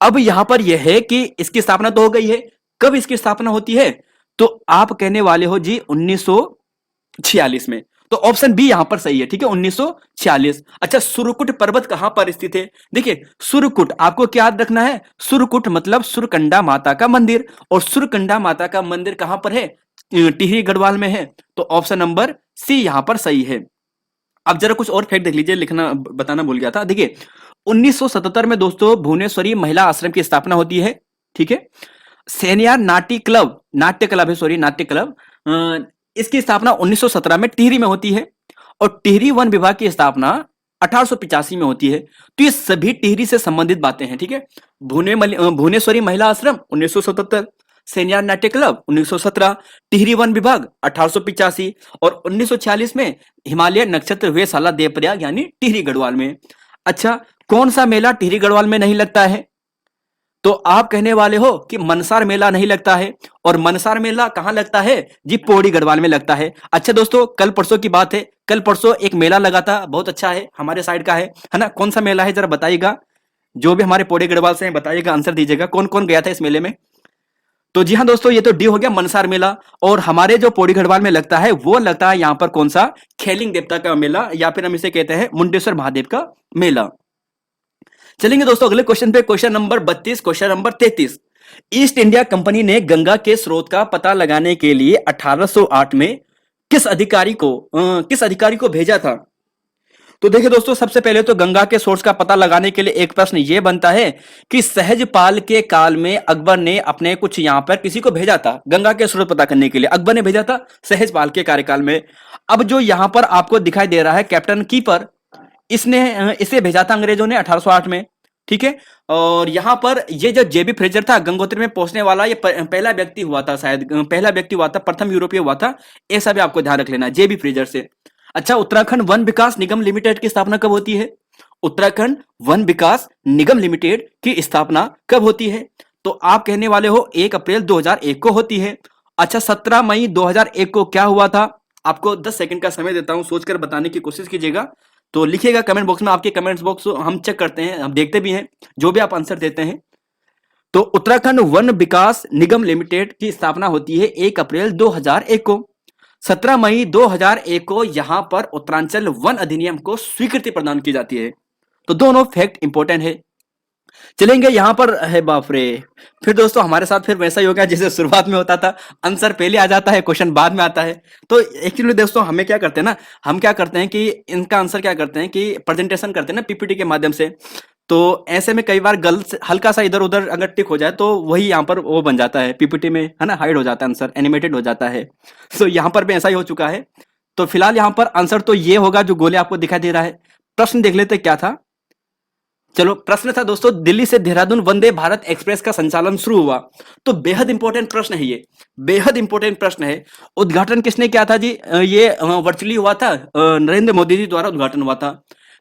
अब यहां पर यह है कि इसकी स्थापना तो हो गई है, कब इसकी स्थापना होती है? तो आप कहने वाले हो जी 1946 में। तो ऑप्शन बी यहां पर सही है, ठीक है, 1946। अच्छा, सुरकुट पर्वत कहां पर स्थित है? देखिए सुरकुट आपको क्या याद रखना है, सुरकुट मतलब सुरकंडा माता का मंदिर, और सुरकंडा माता का मंदिर कहां पर है? टिहरी गढ़वाल में है। तो ऑप्शन नंबर सी यहां पर सही है। अब जरा कुछ और फैक्ट देख लीजिए, लिखना बताना भूल गया था। देखिए 1977 में दोस्तों भुवनेश्वरी महिला आश्रम की स्थापना होती है, ठीक है। सेनियार नाट्य क्लब है, सॉरी नाट्य क्लब, इसकी स्थापना 1917 में टिहरी में होती है, और टिहरी वन विभाग की स्थापना 1885 में होती है। तो ये सभी टिहरी से संबंधित बातें हैं, ठीक है। भुवनेश्वरी महिला आश्रम 1977, सेनियार नाट्य क्लब 1917, टिहरी वन विभाग 1885, और 1946 में हिमालय नक्षत्र वेशशाला देवप्रयाग यानी टिहरी गढ़वाल में। अच्छा, कौन सा मेला टिहरी गढ़वाल में नहीं लगता है? तो आप कहने वाले हो कि मनसार मेला नहीं लगता है, और मनसार मेला कहां लगता है जी? पौड़ी गढ़वाल में लगता है। अच्छा दोस्तों, कल परसों की बात है, कल परसों एक मेला लगा था, बहुत अच्छा है, हमारे साइड का है ना। कौन सा मेला है जरा बताइएगा, जो भी हमारे पौड़ी गढ़वाल से बताइएगा, आंसर दीजिएगा, कौन कौन गया था इस मेले में। तो जी हाँ दोस्तों, ये तो डी हो गया मनसार मेला। और हमारे जो पौड़ी गढ़वाल में लगता है वो लगता है यहाँ पर कौन सा? खेलिंग देवता का मेला, या फिर हम इसे कहते हैं मुंडेश्वर महादेव का मेला। चलेंगे दोस्तों अगले क्वेश्चन पे, question number 32, question number 33। East India company ने गंगा के स्रोत का पता लगाने के लिए 1808 में किस अधिकारी को भेजा था? तो देखिए दोस्तों, सबसे पहले तो गंगा के सोर्स का पता लगाने के लिए एक प्रश्न यह बनता है कि सहजपाल के काल में अकबर ने अपने कुछ यहां पर किसी को भेजा था गंगा के स्रोत पता करने के लिए, अकबर ने भेजा था सहजपाल के कार्यकाल में। अब जो यहां पर आपको दिखाई दे रहा है कैप्टन कीपर, इसने इसे भेजा था अंग्रेजों ने 1808 में, ठीक है। और यहां पर ये जो जेबी फ्रेजर था गंगोत्री में पहुंचने वाला, ये पहला व्यक्ति हुआ था, शायद पहला व्यक्ति हुआ था, प्रथम यूरोपीय हुआ था, ऐसा भी आपको ध्यान रख लेना, जेबी फ्रेजर से। अच्छा, उत्तराखंड वन विकास निगम लिमिटेड की स्थापना कब होती है? उत्तराखंड वन विकास निगम लिमिटेड की स्थापना कब होती है? तो आप कहने वाले हो 1 अप्रैल 2001 को होती है। अच्छा, 17 मई 2001 को क्या हुआ था? आपको 10 सेकंड का समय देता हूं, सोचकर बताने की कोशिश कीजिएगा। तो लिखिएगा कमेंट बॉक्स में, आपके कमेंट्स बॉक्स हम चेक करते हैं, हम देखते भी हैं जो भी आप आंसर देते हैं। तो उत्तराखंड वन विकास निगम लिमिटेड की स्थापना होती है 1 अप्रैल 2001 को। 17 मई 2001 को यहां पर उत्तरांचल वन अधिनियम को स्वीकृति प्रदान की जाती है। तो दोनों फैक्ट इंपॉर्टेंट है। चलेंगे यहां पर है, बाप रे, फिर दोस्तों हमारे साथ फिर वैसा ही हो गया जैसे शुरुआत में होता था, आंसर पहले आ जाता है, क्वेश्चन बाद में आता है। तो एक्चुअली दोस्तों हमें क्या करते हैं ना, हम क्या करते हैं कि इनका आंसर क्या करते हैं कि प्रेजेंटेशन करते हैं ना पीपीटी के माध्यम से। तो ऐसे में कई बार गलत हल्का सा इधर उधर अगर टिक हो जाए तो वही यहाँ पर वो बन जाता है पीपीटी में, है ना, हाइड हो जाता है आंसर, एनिमेटेड हो जाता है। तो यहाँ पर भी ऐसा ही हो चुका है। तो फिलहाल यहाँ पर आंसर तो ये होगा जो गोले आपको दिखाई दे रहा है। प्रश्न देख लेते क्या था। चलो, प्रश्न था दोस्तों, दिल्ली से देहरादून वंदे भारत एक्सप्रेस का संचालन शुरू हुआ। तो बेहद इंपॉर्टेंट प्रश्न है ये, बेहद इंपॉर्टेंट प्रश्न है। उद्घाटन किसने किया था जी? ये वर्चुअली हुआ था, नरेंद्र मोदी जी द्वारा उद्घाटन हुआ था।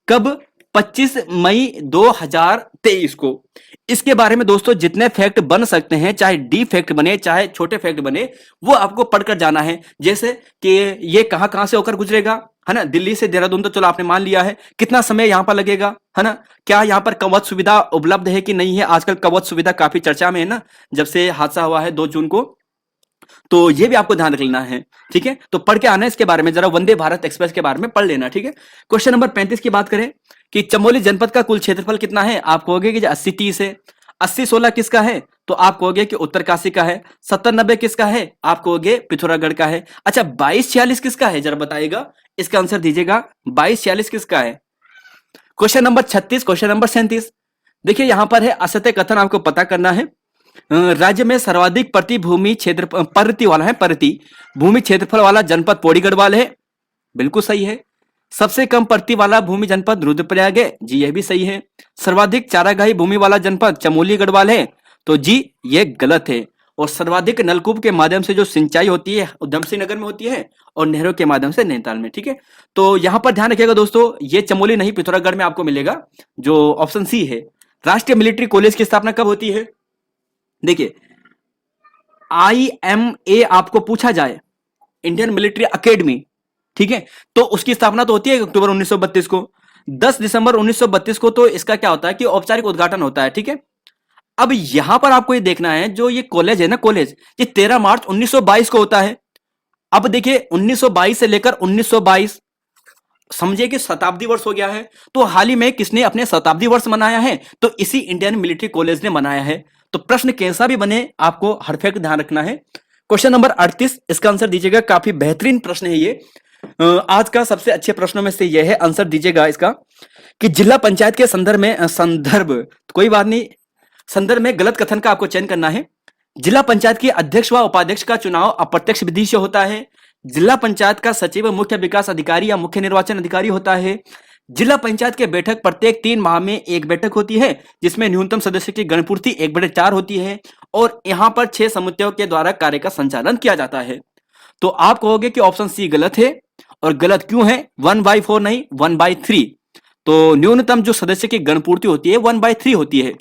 कब? 25 मई 2023 को। इसके बारे में दोस्तों जितने फैक्ट बन सकते हैं, चाहे डी फैक्ट बने चाहे छोटे फैक्ट बने, वो आपको पढ़कर जाना है। जैसे कि ये कहां कहां से होकर गुजरेगा, है ना, दिल्ली से देहरादून तो चलो आपने मान लिया है, कितना समय यहां पर लगेगा, है ना, क्या यहां पर कवच सुविधा उपलब्ध है कि नहीं है? आजकल कवच सुविधा काफी चर्चा में है ना, जब से हादसा हुआ है 2 जून को। तो ये भी आपको ध्यान रख लेना है, ठीक है। तो पढ़ के आना है इसके बारे में, जरा वंदे भारत एक्सप्रेस के बारे में पढ़ लेना, ठीक है। क्वेश्चन नंबर 35 की बात करें कि चमोली जनपद का कुल क्षेत्रफल कितना है? आप कहोगे कि 80-30 है। 80-16 किसका है? तो आप कहोगे कि उत्तरकाशी का है। 70-90 किसका है? आप कहोगे पिथौरागढ़ का है। अच्छा, 22-46 किसका है जरा बताइएगा, इसका आंसर दीजिएगा। 22-46 किसका है? Question number 36, question number 37। देखिए यहां पर है असत्य कथन, आपको पता करना है। राज्य में सर्वाधिक प्रति भूमि क्षेत्र परति वाला है, परति भूमि क्षेत्रफल वाला जनपद पौड़ी गढ़वाल है, बिल्कुल सही है। सबसे कम परति वाला भूमि जनपद रुद्रप्रयाग है, जी यह भी सही है। सर्वाधिक चारागाही भूमि वाला जनपद चमोली गढ़वाल है, तो जी ये गलत है। और सर्वाधिक नलकूप के माध्यम से जो सिंचाई होती है उधमसिंह नगर में होती है, और नहरों के माध्यम से नैनीताल में, ठीक है। तो यहां पर ध्यान रखिएगा दोस्तों, ये चमोली नहीं पिथौरागढ़ में आपको मिलेगा, जो ऑप्शन सी है। राष्ट्रीय मिलिट्री कॉलेज की स्थापना कब होती है? देखिए IMA आपको पूछा जाए, इंडियन मिलिट्री एकेडमी, ठीक है, तो उसकी स्थापना तो होती है अक्टूबर 1932 को। 10 दिसंबर 1932 को तो इसका क्या होता है कि औपचारिक उद्घाटन होता है, ठीक है। अब यहां पर आपको ये देखना है, जो ये कॉलेज है ना, कॉलेज, ये 13 मार्च 1922 को होता है। अब देखिए 1922 से लेकर 1922, समझिए कि शताब्दी वर्ष हो गया है। तो हाल ही में किसने अपने शताब्दी वर्ष मनाया है? तो इसी इंडियन मिलिट्री कॉलेज ने मनाया है। तो प्रश्न कैसा भी बने, आपको हर फैक्ट ध्यान रखना है। क्वेश्चन नंबर 38, इसका आंसर दीजिएगा। काफी बेहतरीन प्रश्न है ये, आज का सबसे अच्छे प्रश्नों में से यह है। आंसर दीजिएगा इसका कि जिला पंचायत के संदर्भ में, संदर्भ तो कोई बात नहीं, संदर्भ में गलत कथन का आपको चयन करना है। जिला पंचायत के अध्यक्ष व उपाध्यक्ष का चुनाव अप्रत्यक्ष विधि से होता है। जिला पंचायत का सचिव मुख्य विकास अधिकारी या मुख्य निर्वाचन अधिकारी होता है। जिला पंचायत के बैठक प्रत्येक 3 माह में एक बैठक होती है, जिसमें न्यूनतम सदस्य की गणपूर्ति 1/4 होती है, और यहां पर 6 समितियों के द्वारा कार्य का संचालन किया जाता है। तो आप कहोगे कि ऑप्शन सी गलत है, और गलत क्यों है? 1/4 नहीं, 1/3। तो न्यूनतम जो सदस्य की गणपूर्ति होती है 1/3 होती है।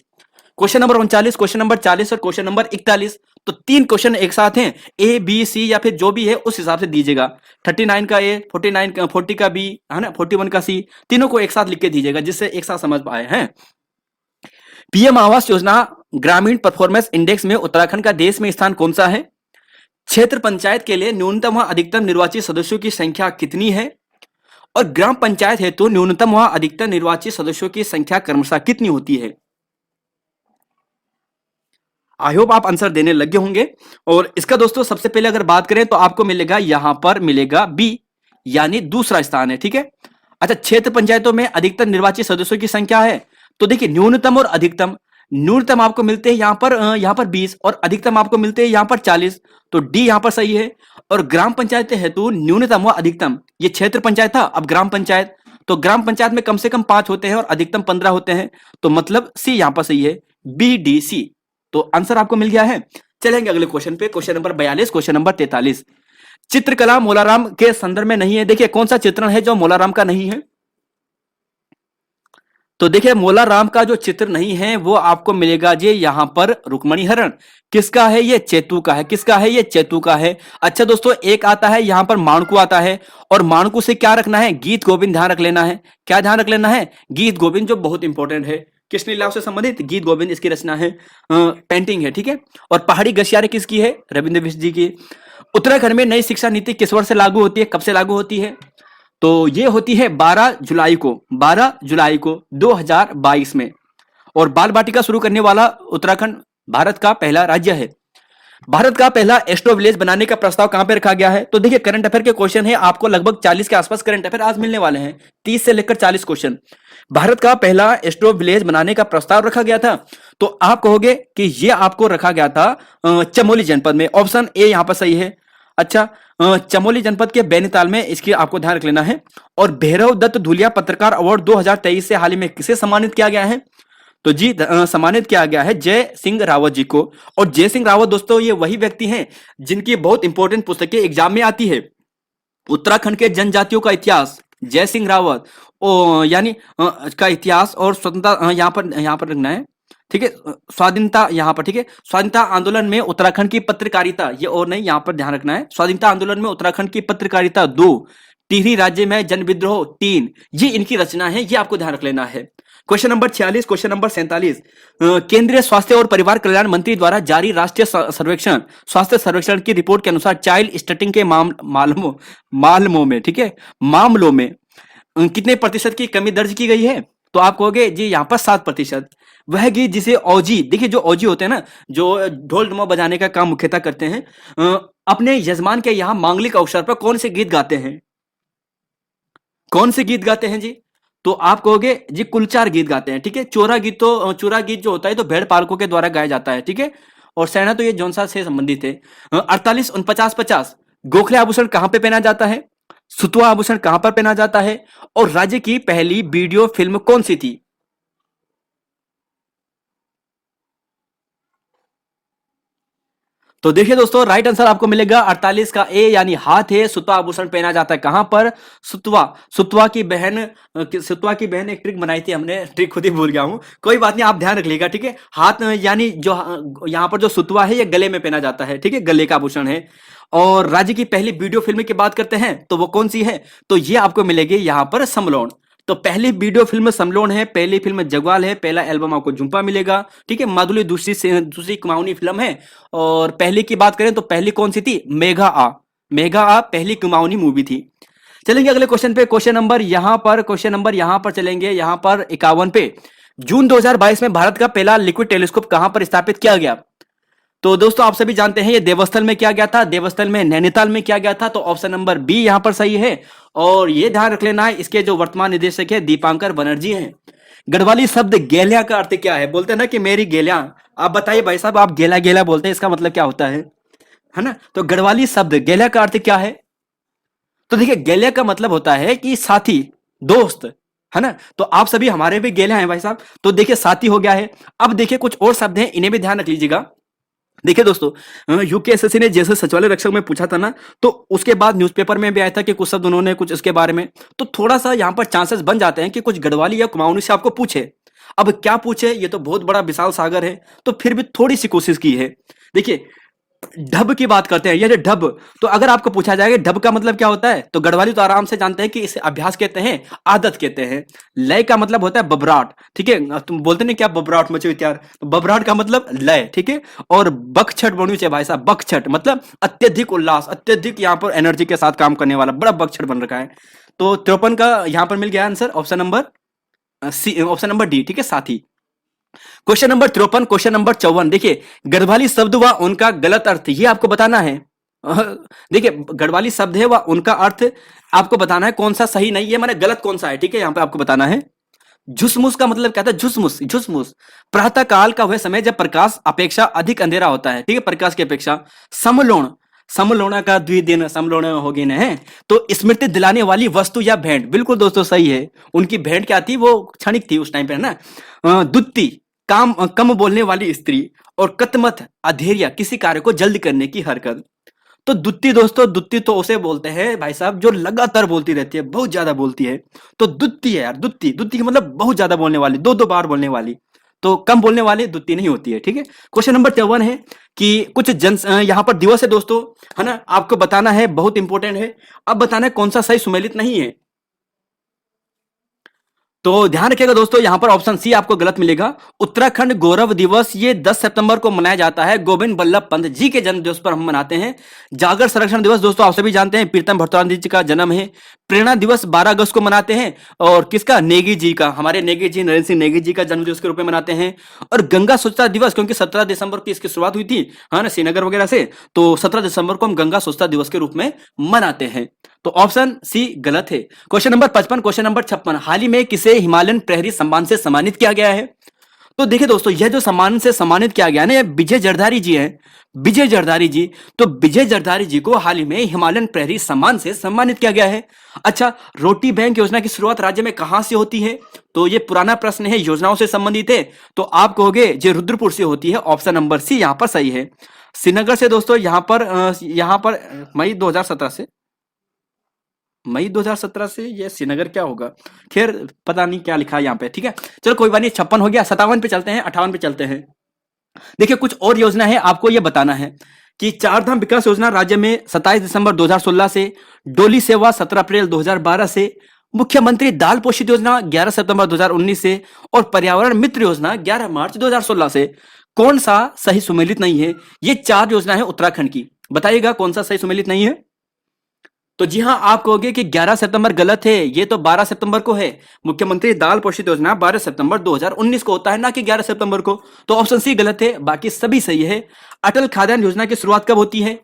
क्वेश्चन नंबर 39, क्वेश्चन नंबर 40 और क्वेश्चन नंबर 41, तो 3 क्वेश्चन एक साथ हैं, ए बी सी या फिर जो भी है उस हिसाब से दीजिएगा। 39 का ए, 49 का, 40 का बी, है ना, 41 का सी, तीनों को एक साथ लिख के दीजिएगा, जिससे एक साथ समझ पाए हैं। पीएम आवास योजना ग्रामीण परफॉर्मेंस इंडेक्स में उत्तराखंड का देश में स्थान कौन सा है? क्षेत्र पंचायत के लिए न्यूनतम व अधिकतम निर्वाचित सदस्यों की संख्या कितनी है? और ग्राम पंचायत हेतु न्यूनतम व अधिकतम निर्वाचित सदस्यों की संख्या क्रमशः कितनी होती है? आई होप आप आंसर देने लगे होंगे। और इसका दोस्तों सबसे पहले अगर बात करें तो आपको मिलेगा, यहां पर मिलेगा बी, यानी दूसरा स्थान है, ठीक है। अच्छा, क्षेत्र पंचायतों में अधिकतम निर्वाचित सदस्यों की संख्या है, तो देखिए न्यूनतम और अधिकतम, न्यूनतम आपको मिलते हैं यहां पर 20 और अधिकतम आपको मिलते हैं यहां पर 40, तो डी यहां पर सही है। और ग्राम पंचायत हेतु न्यूनतम व अधिकतम, ये क्षेत्र पंचायत था, अब ग्राम पंचायत, तो ग्राम पंचायत में कम से कम 5 होते हैं और अधिकतम 15 होते हैं, तो मतलब सी यहां पर सही है, बी डी सी। तो आंसर आपको मिल गया है। चलेंगे अगले क्वेश्चन पे, क्वेश्चन नंबर 42, क्वेश्चन नंबर 43। चित्रकला मोलाराम के संदर्भ में नहीं है। देखिए कौन सा चित्रण है जो मोलाराम का नहीं है? तो देखिए मोलाराम का जो चित्र नहीं है वो आपको मिलेगा जी यहां पर रुक्मणी हरण। किसका है ये? चेतू का है। किसका है ये? चेतू का है। अच्छा दोस्तों, एक आता है यहां पर माणकू आता है, और माणकू से क्या रखना है? गीत गोविंद ध्यान रख लेना है। क्या ध्यान रख लेना है? गीत गोविंद, जो बहुत इंपॉर्टेंट है, कृष्ण लीलाओं से संबंधित गीत गोविंद इसकी रचना है, पेंटिंग है, ठीक है। और पहाड़ी गशियारी किसकी है? रविंद्र बिष्ट जी की। उत्तराखंड में नई शिक्षा नीति किस वर्ष से लागू होती है? कब से लागू होती है? तो ये होती है 12 जुलाई को, 12 जुलाई को 2022 में। और बाल बाटिका शुरू करने वाला उत्तराखंड भारत का पहला राज्य है। भारत का पहला एस्ट्रो विलेज बनाने का प्रस्ताव कहां पे रखा गया है? तो देखिए करंट अफेयर के क्वेश्चन है, आपको लगभग 40 के आसपास करंट अफेयर आज मिलने वाले हैं, 30 से लेकर 40 क्वेश्चन। भारत का पहला एस्ट्रो विलेज बनाने का प्रस्ताव रखा गया था, तो आप कहोगे कि ये आपको रखा गया था चमोली जनपद में। ऑप्शन ए यहां पर सही है। अच्छा, चमोली जनपद के बैनीताल में, इसकी आपको ध्यान रख लेना है। और भैरव दत्त धुलिया पत्रकार अवार्ड 2023 से हाल ही में किसे सम्मानित किया गया है? तो जी सम्मानित किया गया है जय सिंह रावत जी को। और जय सिंह रावत दोस्तों ये वही व्यक्ति हैं जिनकी बहुत इंपॉर्टेंट पुस्तकें एग्जाम में आती है। उत्तराखंड के जनजातियों का इतिहास, जय सिंह रावत, यानी का इतिहास और स्वतंत्रता, यहाँ पर रखना है, ठीक है। स्वाधीनता यहाँ पर, ठीक है। स्वाधीनता आंदोलन में उत्तराखंड की पत्रकारिता, ये और नहीं, यहाँ पर ध्यान रखना है। स्वाधीनता आंदोलन में उत्तराखंड की पत्रकारिता 2, टिहरी राज्य में जन विद्रोह 3, ये इनकी रचना है, ये आपको ध्यान रख लेना है। Question number 46, question number 47। केंद्रीय स्वास्थ्य और परिवार कल्याण मंत्री द्वारा जारी राष्ट्रीय सर्वेक्षण, स्वास्थ्य सर्वेक्षण की रिपोर्ट के अनुसार चाइल्ड स्टटिंग के मामलों में, ठीक है, मामलों में कितने प्रतिशत की कमी दर्ज की गई है? तो आप कहोगे जी यहाँ पर 7%। वह गीत जिसे औजी, देखिए जो औजी होते हैं ना, जो ढोल ढुमा बजाने का काम मुख्यतः करते हैं, अपने यजमान के यहाँ मांगलिक अवसर पर कौन से गीत गाते हैं? कौन से गीत गाते हैं जी? तो आप कहोगे जी कुलचार गीत गाते हैं, ठीक है। चोरा गीत जो होता है तो भेड़ पालकों के द्वारा गाया जाता है, ठीक है। और सेना तो ये जौनसा से संबंधित है। 48, 49, 50। गोखले आभूषण कहां पे पहना जाता है? सुतुआ आभूषण कहां पर पहना जाता है? और राज्य की पहली वीडियो फिल्म कौन सी थी? तो देखिए दोस्तों, राइट आंसर आपको मिलेगा 48 का ए, यानी हाथ है। सुतवा आभूषण पहना जाता है कहां पर? सुतवा की बहन एक ट्रिक बनाई थी हमने, ट्रिक खुद ही भूल गया हूं, कोई बात नहीं, आप ध्यान रख लीजिएगा, ठीक है। हाथ यानी जो यहां पर जो सुतवा है ये गले में पहना जाता है, ठीक है, गले का आभूषण है। और राज्य की पहली वीडियो फिल्म की बात करते हैं तो वो कौन सी है? तो ये आपको मिलेगी यहां पर समलोन। तो पहली वीडियो फिल्म समलोन है, पहली फिल्म जगवाल है, पहला एल्बम आपको झुम्पा मिलेगा, ठीक है। माधुरी दूसरी कुमाऊनी फिल्म है। और पहली की बात करें तो पहली कौन सी थी, मेघा आ पहली कुमाऊनी मूवी थी। चलेंगे अगले क्वेश्चन पे, क्वेश्चन नंबर यहां पर चलेंगे, यहां पर 51 पे। जून 2022 में भारत का पहला लिक्विड टेलीस्कोप कहां पर स्थापित किया गया? तो दोस्तों आप सभी जानते हैं ये देवस्थल में किया गया था, देवस्थल में नैनीताल में किया गया था। तो ऑप्शन नंबर बी यहां पर सही है। और ये ध्यान रख लेना है, इसके जो वर्तमान निदेशक है दीपांकर बनर्जी हैं। गढ़वाली शब्द गेलिया का अर्थ क्या है? बोलते हैं ना कि मेरी गेलिया। आप बताइए भाई साहब, आप गेला गेला बोलते हैं, इसका मतलब क्या होता है ना? तो गढ़वाली शब्द गेलिया का अर्थ क्या है? तो देखिए गेलिया का मतलब होता है कि साथी, दोस्त, है ना? तो आप सभी हमारे भी गेले हैं भाई साहब। तो देखिए साथी हो गया है। अब देखिए कुछ और शब्द हैं, इन्हें भी ध्यान रख लीजिएगा। देखिए दोस्तों, यूकेएसएससी ने जैसे सचिवालय रक्षक में पूछा था ना, तो उसके बाद न्यूज़पेपर में भी आया था कि कुछ शब्द उन्होंने कुछ इसके बारे में, तो थोड़ा सा यहाँ पर चांसेस बन जाते हैं कि कुछ गढ़वाली या कुमाऊनी से आपको पूछे। अब क्या पूछे, ये तो बहुत बड़ा विशाल सागर है, तो फिर भी थोड़ी सी कोशिश की है। देखिए ढब की बात करते हैं, ये जो ढब, तो अगर आपको पूछा जाएगा ढब का मतलब क्या होता है, तो गढ़वाली तो आराम से जानते हैं कि इसे अभ्यास कहते हैं, आदत कहते हैं। लय का मतलब होता है बबराट, ठीक है। तुम बोलते नहीं क्या बबराट मचो त्यार, तो बबराट का मतलब लय, ठीक है। और बकछट बनू चाहिए भाई साहब, बकछट मतलब अत्यधिक उल्लास, अत्यधिक यहाँ पर एनर्जी के साथ काम करने वाला बड़ा बकछट बन रखा है। तो 53 का यहाँ पर मिल गया आंसर, ऑप्शन नंबर डी, ठीक है, साथी। क्वेश्चन नंबर 53, क्वेश्चन नंबर 54, देखिए गढ़वाली शब्द व उनका गलत अर्थ ये आपको बताना है। देखिए गढ़वाली शब्द है व उनका अर्थ आपको बताना है, कौन सा सही नहीं है, माने गलत कौन सा है, ठीक है, यहां पे आपको बताना है। झुसमुस का मतलब क्या था? झुसमुस प्रातः काल का वह समय जब प्रकाश अपेक्षा अधिक अंधेरा होता है, ठीक है, प्रकाश की अपेक्षा। समलोण, समलोणा का द्विदिन समलोण होगी न है, तो स्मृति दिलाने वाली वस्तु या भेंट, बिल्कुल दोस्तों सही है। उनकी भेंट क्या थी, वो क्षणिक थी उस टाइम पे, है ना। दुत्ती कम बोलने वाली स्त्री। और कतमत अधैर्य किसी कार्य को जल्द करने की हरकत। तो दुत्ती दोस्तों, दुत्ती तो उसे बोलते हैं भाई साहब जो लगातार बोलती रहती है, बहुत ज्यादा बोलती है, तो दुत्ती है यार, दुत्ती, दुत्ती का मतलब बहुत ज्यादा बोलने वाली, दो दो बार बोलने वाली। तो कम बोलने वाली दुत्ती नहीं होती है, ठीक है। क्वेश्चन नंबर 54 है कि कुछ यहाँ पर दिवस है दोस्तों, है ना, आपको बताना है, बहुत इंपॉर्टेंट है। अब बताना है कौन सा सही सुमेलित नहीं है। तो ध्यान रखिएगा दोस्तों, यहां पर ऑप्शन सी आपको गलत मिलेगा। उत्तराखंड गौरव दिवस ये 10 सितंबर को मनाया जाता है, गोविंद बल्लभ पंत जी के जन्म दिवस पर हम मनाते हैं। जागर संरक्षण दिवस दोस्तों आप सभी जानते हैं, प्रीतम भट्टाचार्य जी का जन्म है। प्रेरणा दिवस 12 अगस्त को मनाते हैं, और किसका, नेगी जी का, हमारे नेगी जी, नरेंद्र सिंह नेगी जी का जन्म दिवस के रूप में मनाते हैं। और गंगा स्वच्छता दिवस, क्योंकि 17 दिसंबर की इसकी शुरुआत हुई थी, है ना, श्रीनगर वगैरह से, तो 17 दिसंबर को हम गंगा स्वच्छता दिवस के रूप में मनाते हैं। तो ऑप्शन सी गलत है। क्वेश्चन नंबर 55, क्वेश्चन नंबर 56, हाल ही में किसे हिमालयन प्रहरी सम्मान से सम्मानित किया गया है? तो देखिए दोस्तों, यह जो सम्मान से सम्मानित किया गया ना, ये विजय जरधारी जी हैं, विजय जरधारी जी। तो विजय जरधारी जी को हाल ही में हिमालयन प्रहरी सम्मान से सम्मानित किया गया है। अच्छा, रोटी बैंक योजना की शुरुआत राज्य में कहां से होती है? तो ये पुराना प्रश्न है, योजनाओं से संबंधित है, तो आप कहोगे ये रुद्रपुर से होती है, ऑप्शन नंबर सी यहां पर सही है। श्रीनगर से दोस्तों यहां पर मई 2017 से, मई 2017 से ये श्रीनगर क्या होगा, खैर पता नहीं क्या लिखा है यहाँ पे, ठीक है। चलो कोई बात नहीं, 56 हो गया, 57 पे चलते हैं, 58 पे चलते हैं। देखिए कुछ और योजना है, आपको ये बताना है कि चार धाम विकास योजना राज्य में 27 दिसंबर 2016 से, डोली सेवा 17 अप्रैल 2012 से, मुख्यमंत्री दाल पोषित योजना 11 सितंबर 2019 से, और पर्यावरण मित्र योजना 11 मार्च 2016 से। कौन सा सही सुमेलित नहीं है? ये चार योजना है उत्तराखंड की, बताइएगा कौन सा सही सुमेलित नहीं है। तो जी हां, आप कहोगे कि 11 सितंबर गलत है, ये तो 12 सितंबर को है। मुख्यमंत्री दाल पोषित योजना 12 सितंबर 2019 को होता है, ना कि 11 सितंबर को। तो ऑप्शन सी गलत है, बाकी सभी सही है। अटल खाद्यान्न योजना की शुरुआत कब होती है?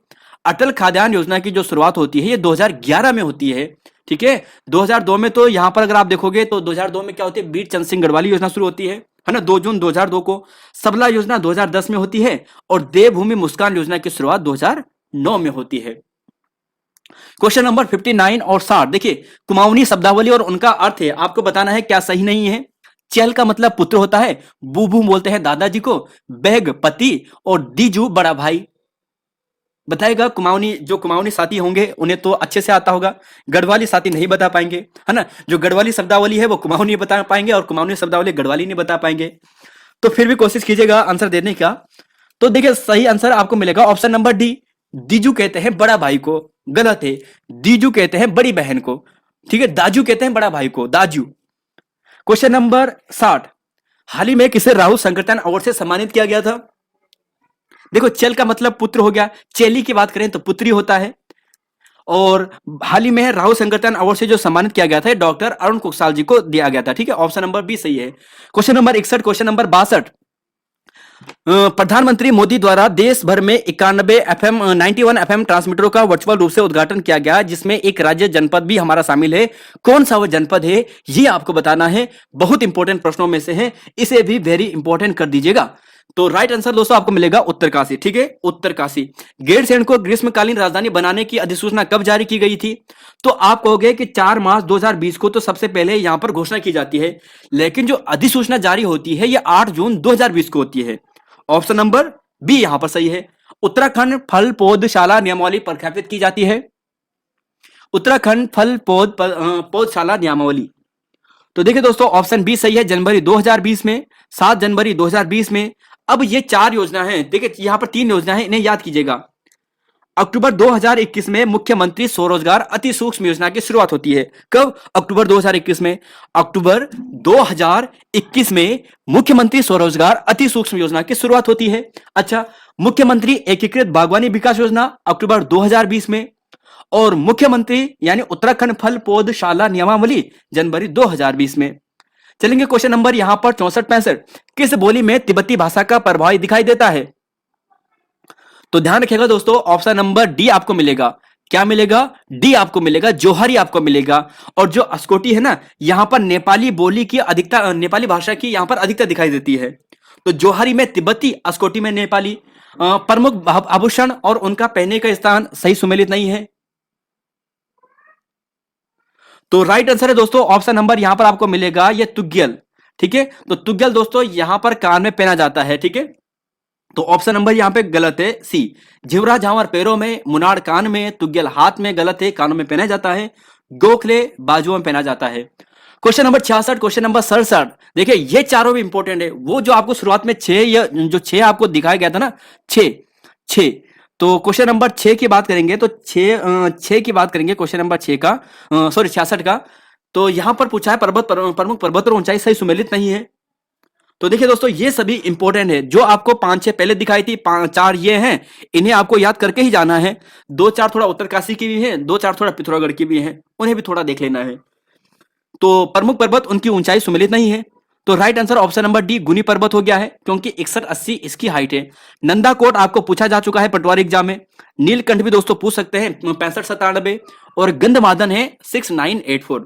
अटल खाद्यान्न योजना की जो शुरुआत होती है ये 2011 में होती है, ठीक है। 2002 में तो यहां पर अगर आप देखोगे तो 2002 में क्या होती है, बीर चंद सिंह गढ़वाली योजना शुरू होती है ना, 2 जून 2002 को। सबला योजना 2010 में होती है, और देवभूमि मुस्कान योजना की शुरुआत 2009 में होती है। क्वेश्चन नंबर 59 और 60, देखिए कुमाऊनी शब्दावली और उनका अर्थ है, आपको बताना है क्या सही नहीं है। चैल का मतलब पुत्र होता है, बूबू बोलते हैं दादाजी को, बैग पति, और दीजू बड़ा भाई। बताएगा कुमाऊनी, जो कुमाऊनी साथी होंगे उन्हें तो अच्छे से आता होगा, गढ़वाली साथी नहीं बता पाएंगे, है ना। जो गढ़वाली शब्दावली है वो कुमाऊनी बता पाएंगे, और कुमाऊनी शब्दावली गढ़वाली नहीं बता पाएंगे। तो फिर भी कोशिश कीजिएगा आंसर देने का। तो देखिए सही आंसर आपको मिलेगा ऑप्शन नंबर डी, दीजू कहते हैं बड़ा भाई को, गलत है। दीजू कहते हैं बड़ी बहन को, ठीक है। दाजू कहते हैं बड़ा भाई को, दाजू। क्वेश्चन नंबर 60, हाल ही में किसे राहुल संकीर्तन अवार्ड से सम्मानित किया गया था? देखो, चल का मतलब पुत्र हो गया, चेली की बात करें तो पुत्री होता है। और हाल ही में राहुल संकीर्तन अवार्ड से जो सम्मानित किया गया था डॉक्टर अरुण कुकसाल जी को दिया गया था। ठीक है, ऑप्शन नंबर बी सही है। क्वेश्चन नंबर 61, क्वेश्चन नंबर 62, प्रधानमंत्री मोदी द्वारा देश भर में 91 एफएम ट्रांसमीटरों का वर्चुअल रूप से उद्घाटन किया गया, जिसमें एक राज्य जनपद भी हमारा शामिल है। कौन सा वो जनपद है, ये आपको बताना है। बहुत इंपॉर्टेंट प्रश्नों में से है, इसे भी वेरी इंपॉर्टेंट कर दीजिएगा। तो राइट आंसर दोस्तों आपको मिलेगा उत्तरकाशी। ठीक है, उत्तरकाशी। गैरसैंण को ग्रीष्मकालीन राजधानी बनाने की अधिसूचना कब जारी की गई थी? तो आप कहोगे कि 4 मार्च 2020 को तो सबसे पहले यहां पर घोषणा की जाती है, लेकिन जो अधिसूचना जारी होती है यह 8 जून 2020 को होती है। ऑप्शन नंबर बी यहां पर सही है। उत्तराखंड फल पौधशाला नियमावली प्रख्यापित की जाती है। उत्तराखंड फल पौधशाला नियमावली। तो देखिए दोस्तों, ऑप्शन बी सही है, जनवरी 2020 में, 7 जनवरी 2020 में। अब ये 4 योजना है, देखिए यहां पर 3 योजना है, इन्हें याद कीजिएगा। अक्टूबर 2021 में मुख्यमंत्री स्वरोजगार अति सूक्ष्म योजना की शुरुआत होती है। कब? अक्टूबर 2021 में। अक्टूबर 2021 में मुख्यमंत्री स्वरोजगार अति सूक्ष्म योजना की शुरुआत होती है। अच्छा, मुख्यमंत्री एकीकृत बागवानी विकास योजना अक्टूबर 2020 में। और मुख्यमंत्री यानी उत्तराखंड फल पौधशाला नियमावली जनवरी 2020 में। चलेंगे क्वेश्चन नंबर यहां पर 64-65, किस बोली में तिब्बती भाषा का प्रभाव दिखाई देता है? तो ध्यान रखिएगा दोस्तों, ऑप्शन नंबर डी आपको मिलेगा। क्या मिलेगा? डी आपको मिलेगा, जोहारी आपको मिलेगा। और जो अस्कोटी है ना, यहां पर नेपाली बोली की अधिकता, नेपाली भाषा की यहां पर अधिकता दिखाई देती है। तो जोहारी में तिब्बती, अस्कोटी में नेपाली। प्रमुख आभूषण और उनका पहनने का स्थान सही सुमेलित नहीं है। तो राइट आंसर है दोस्तों ऑप्शन नंबर यहां पर आपको मिलेगा ये तुग्गल। ठीक है, तो तुग्गल दोस्तों यहां पर कान में पहना जाता है। ठीक है, तो ऑप्शन नंबर यहां पे गलत है, सी। झिवरा झांवर पैरों में, मुनाड़ कान में, तुग्गल हाथ में, गलत है, कानों में पहना जाता है। गोखले बाजुओं में पहना जाता है। क्वेश्चन नंबर 66, क्वेश्चन नंबर 67, देखिए ये चारों भी इंपॉर्टेंट है। वो जो आपको शुरुआत में 6 या जो 6 आपको दिखाया गया था ना, 6 तो क्वेश्चन नंबर 6 की बात करेंगे तो 6 की बात करेंगे क्वेश्चन नंबर 6 का, सॉरी 66 का। तो यहां पर पूछा है प्रमुख पर्वत और ऊंचाई सही सुमेलित नहीं है। तो देखिए दोस्तों, ये सभी इंपॉर्टेंट है। जो आपको 5-6 पहले दिखाई थी, 4 ये हैं, इन्हें आपको याद करके ही जाना है। 2-4 थोड़ा उत्तरकाशी की भी है, 2-4 थोड़ा पिथौरागढ़ की भी है, उन्हें भी थोड़ा देख लेना है। तो प्रमुख पर्वत उनकी ऊंचाई सुमेलित नहीं है। तो right answer option number D गुनी पर्वत हो गया है, क्योंकि 61-80 इसकी हाइट है। नंदाकोट आपको पूछा जा चुका है पटवारी एग्जाम में। नीलकंठ भी दोस्तों पूछ सकते हैं 65-97। और गंधमादन है 6984।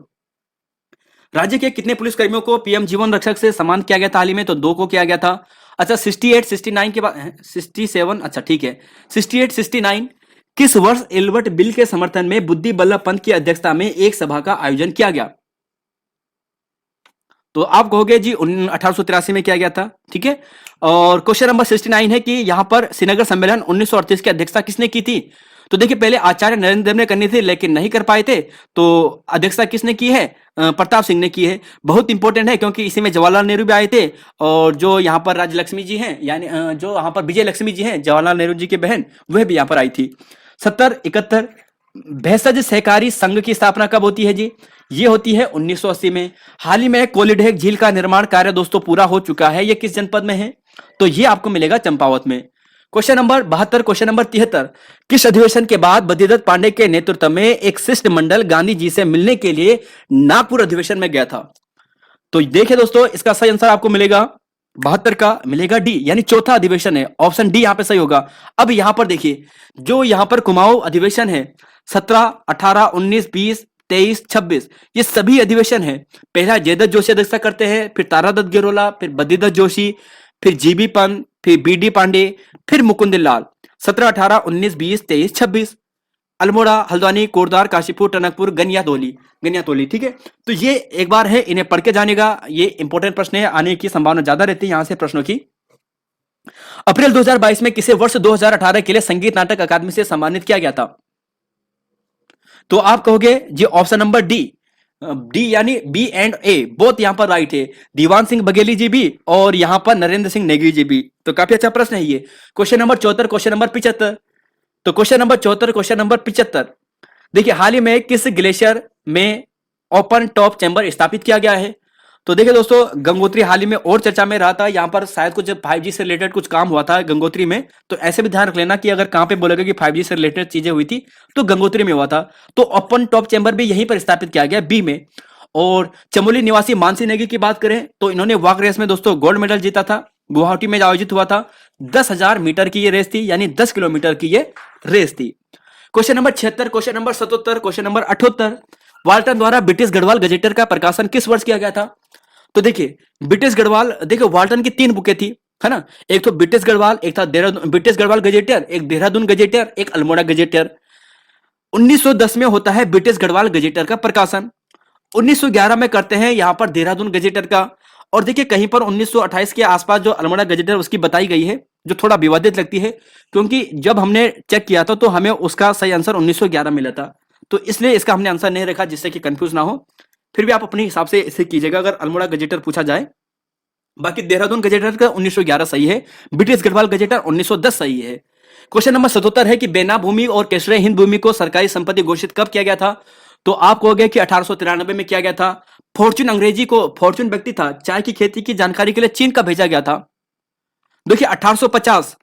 राज्य के कितने पुलिसकर्मियों को पीएम जीवन रक्षक से सम्मान किया गया था हाल ही में? तो 2 को किया गया था। अच्छा, 68-69 के बाद 67, अच्छा ठीक है, 68-69 किस वर्ष एल्बर्ट बिल के समर्थन में बुद्धि बल्लभ पंत की अध्यक्षता में एक सभा का आयोजन किया गया? तो आप कहोगे जी 1883 में किया गया था। ठीक है, और क्वेश्चन नंबर 69 है कि यहां पर श्रीनगर सम्मेलन 1938 की अध्यक्षता किसने की थी? तो देखिए, पहले आचार्य नरेंद्र देव ने करनी थी लेकिन नहीं कर पाए थे, तो अध्यक्षता किसने की है? प्रताप सिंह ने की है। बहुत इंपॉर्टेंट है क्योंकि इसी में जवाहरलाल नेहरू भी आए थे। और जो यहाँ पर राज्यलक्ष्मी जी हैं, यानी जो यहाँ पर विजय लक्ष्मी जी हैं, जवाहरलाल नेहरू जी की बहन, वह भी यहाँ पर आई थी। 70-71 भेषज सहकारी संघ की स्थापना कब होती है जी? ये होती है 1980 में। हाल ही में कोलिढेक झील का निर्माण कार्य दोस्तों पूरा हो चुका है। ये किस जनपद में है? तो ये आपको मिलेगा चंपावत में। क्वेश्चन नंबर 72, क्वेश्चन नंबर 73, किस अधिवेशन के बाद बद्रीदत्त पांडे के नेतृत्व में एक शिष्टमंडल गांधी जी से मिलने के लिए नागपुर अधिवेशन में गया था? तो देखिए दोस्तों, इसका सही आंसर आपको मिलेगा 72 का मिलेगा डी, यानी चौथा अधिवेशन है। ऑप्शन डी यहां पे सही होगा। अब यहां पर देखिए, जो यहां पर कुमाऊं अधिवेशन है 17, 18, 19, 20, 23, 26, ये सभी अधिवेशन है। पहला जयदत्त जोशी अध्यक्षता करते हैं, फिर तारादत्त गेरोला, फिर बद्रीदत्त जोशी, फिर जीबी पंत, फिर बीडी पांडे, फिर मुकुंद लाल। 17, 18, 19, 20, 23, 26। अल्मोड़ा, हल्द्वानी, कोटद्वार, काशीपुर, टनकपुर, गनियातोली। ठीक है, तो ये एक बार है, इन्हें पढ़ के जानेगा। ये इंपॉर्टेंट प्रश्न है, आने की संभावना ज्यादा रहती है यहां से प्रश्नों की। अप्रैल 2022 में किसे वर्ष 2018 के लिए संगीत नाटक अकादमी से सम्मानित किया गया था? तो आप कहोगे जी ऑप्शन नंबर डी यानी बी एंड ए बोथ यहां पर राइट है। दीवान सिंह बघेली जी भी और यहां पर नरेंद्र सिंह नेगी जी भी। तो काफी अच्छा प्रश्न है ये। Question number 74, question number 75। तो क्वेश्चन नंबर 74, क्वेश्चन नंबर 75, देखिए हाल ही में किस ग्लेशियर में ओपन टॉप चैम्बर स्थापित किया गया है? तो देखिए दोस्तों, गंगोत्री हाल ही में और चर्चा में रहा था। यहाँ पर शायद कुछ 5G से रिलेटेड कुछ काम हुआ था गंगोत्री में। तो ऐसे भी ध्यान रख लेना कि अगर कहाँ पे बोलेगा कि 5G से रिलेटेड चीजें हुई थी तो गंगोत्री में हुआ था। तो ओपन टॉप चैम्बर भी यहीं पर स्थापित किया गया बी में। और चमोली निवासी मानसी नेगी की बात करें तो इन्होंने वॉक रेस में दोस्तों गोल्ड मेडल जीता था। गुवाहाटी में आयोजित हुआ था। 10,000 मीटर की ये रेस थी, यानी 10 किलोमीटर की ये रेस थी। Question number 76, question number 77, question number 78। Walton द्वारा ब्रिटिश गढ़वाल गजेटर का प्रकाशन किस वर्ष किया गया था? तो देखिए ब्रिटिश गढ़वाल, देखिए वाल्टन की 3 बुकें थी, है ना। एक तो ब्रिटिश गढ़वाल, एक था देहरादून ब्रिटिश गढ़वाल गजेटियर, एक देहरादून गजेटियर, एक अल्मोड़ा गजेटियर। 1910 में होता है ब्रिटिश गढ़वाल गजेटियर का प्रकाशन। 1911 में करते हैं यहां पर देहरादून गजेटियर का। और देखिए कहीं पर 1928 के आसपास जो अल्मोड़ा गजेटियर उसकी बताई गई है, जो थोड़ा विवादित लगती है, क्योंकि जब हमने चेक किया था तो हमें उसका सही आंसर 1911 मिला था। तो इसलिए इसका हमने आंसर नहीं रखा, जिससे कि कंफ्यूज ना हो। फिर भी आप अपने हिसाब से इसे कीजिएगा अगर अल्मोड़ा गजेटियर पूछा जाए। बाकी देहरादून गजेटियर का 1911 सही है, ब्रिटिश गढ़वाल गजेटियर 1910 सही है। क्वेश्चन नंबर 77 है कि बेना भूमि और केसरे हिंद भूमि को सरकारी संपत्ति घोषित कब किया गया था? तो आप कहोगे कि 1893 में किया गया था। फॉर्चून अंग्रेजी को, फॉर्चून व्यक्ति था, चाय की खेती की जानकारी के लिए चीन का भेजा गया था। देखिए 1850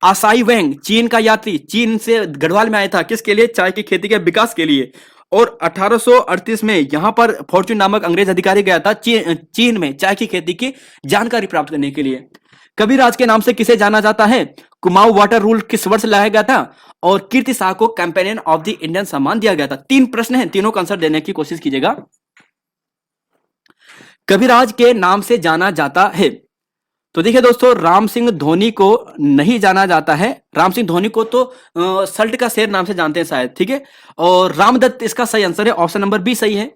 आसाई वेंग चीन का यात्री चीन से गढ़वाल में आया था, किसके लिए? चाय की खेती के विकास के लिए। और 1838 में यहां पर फॉर्चून नामक अंग्रेज अधिकारी गया था चीन में चाय की खेती की जानकारी प्राप्त करने के लिए। कबीरराज के नाम से किसे जाना जाता है? कुमाऊं वाटर रूल किस वर्ष लाया गया था? और कीर्ति शाह को कैंपेनियन ऑफ द इंडियन सम्मान दिया गया था। 3 प्रश्न हैं, तीनों का आंसर देने की कोशिश कीजिएगा। कबीरराज के नाम से जाना जाता है, तो देखिए दोस्तों राम सिंह धोनी को नहीं जाना जाता है। राम सिंह धोनी को तो सल्ट का शेर नाम से जानते हैं शायद, ठीक है। और रामदत्त इसका सही आंसर है, ऑप्शन नंबर बी सही है।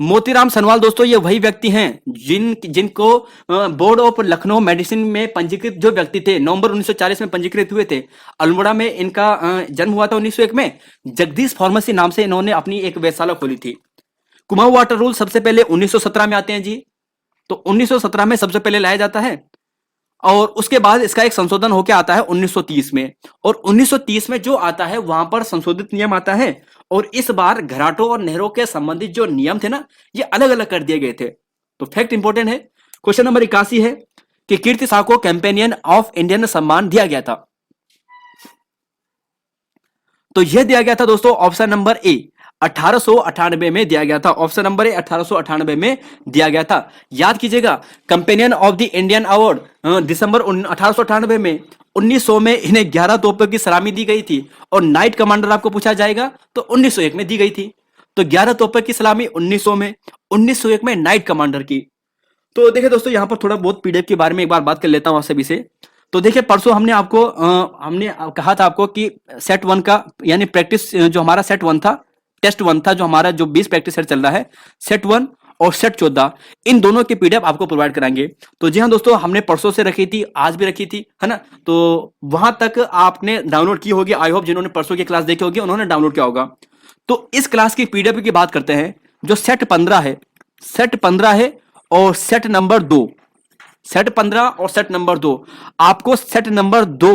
मोतीराम सनवाल दोस्तों ये वही व्यक्ति हैं जिनको बोर्ड ऑफ लखनऊ मेडिसिन में पंजीकृत जो व्यक्ति थे, नवंबर 1940 में पंजीकृत हुए थे। अल्मोड़ा में इनका जन्म हुआ था 1901 में। जगदीश फार्मेसी नाम से इन्होंने अपनी एक वेधशाला खोली थी। कुमाऊं वाटर रूल सबसे पहले 1917 में आते हैं जी। तो 1917 में सबसे पहले लाया जाता है और उसके बाद इसका एक संशोधन होकर आता है 1930 में। और 1930 में जो आता है वहां पर संशोधित नियम आता है और इस बार घराटों और नहरों के संबंधित जो नियम थे ना, ये अलग अलग कर दिए गए थे। तो फैक्ट इंपॉर्टेंट है। क्वेश्चन नंबर 81 है कि कीर्ति शाह को कैंपेनियन ऑफ इंडियन सम्मान दिया गया था। तो यह दिया गया था दोस्तों ऑप्शन नंबर ए 1898 में दिया गया था। ऑप्शन नंबर ए 1898 में दिया गया था। याद कीजिएगा companion of the Indian award दिसंबर 1898 में। 1900 में इन्हें 11 तोपों की सलामी दी गई थी और नाइट कमांडर आपको पूछा जाएगा तो 1901 में दी गई थी। तो 11 तोपों की सलामी 1900 में, 1901 में नाइट कमांडर की। तो देखिए दोस्तों यहां पर थोड़ा बहुत पीडीएफ के बारे में एक बार बात कर लेता हूं आप सभी से। तो देखिए परसों हमने कहा था आपको कि सेट 1 का यानी प्रैक्टिस जो हमारा सेट 1 था, टेस्ट 1 था, जो हमारा जो 20 प्रैक्टिस सेट चल रहा है, सेट 1 और सेट 14, इन दोनों की पीडीएफ आपको प्रोवाइड कराएंगे। तो जी हाँ दोस्तों, हमने परसों से रखी थी, आज भी रखी थी, है ना। तो वहां तक आपने डाउनलोड की होगी। आई होप जिन्होंने परसों की क्लास देखी होगी उन्होंने डाउनलोड किया होगा। तो इस क्लास की पीडीएफ की बात करते हैं। जो सेट 15 है, सेट 15 है और सेट नंबर 2, सेट 15 और सेट नंबर 2, आपको सेट नंबर 2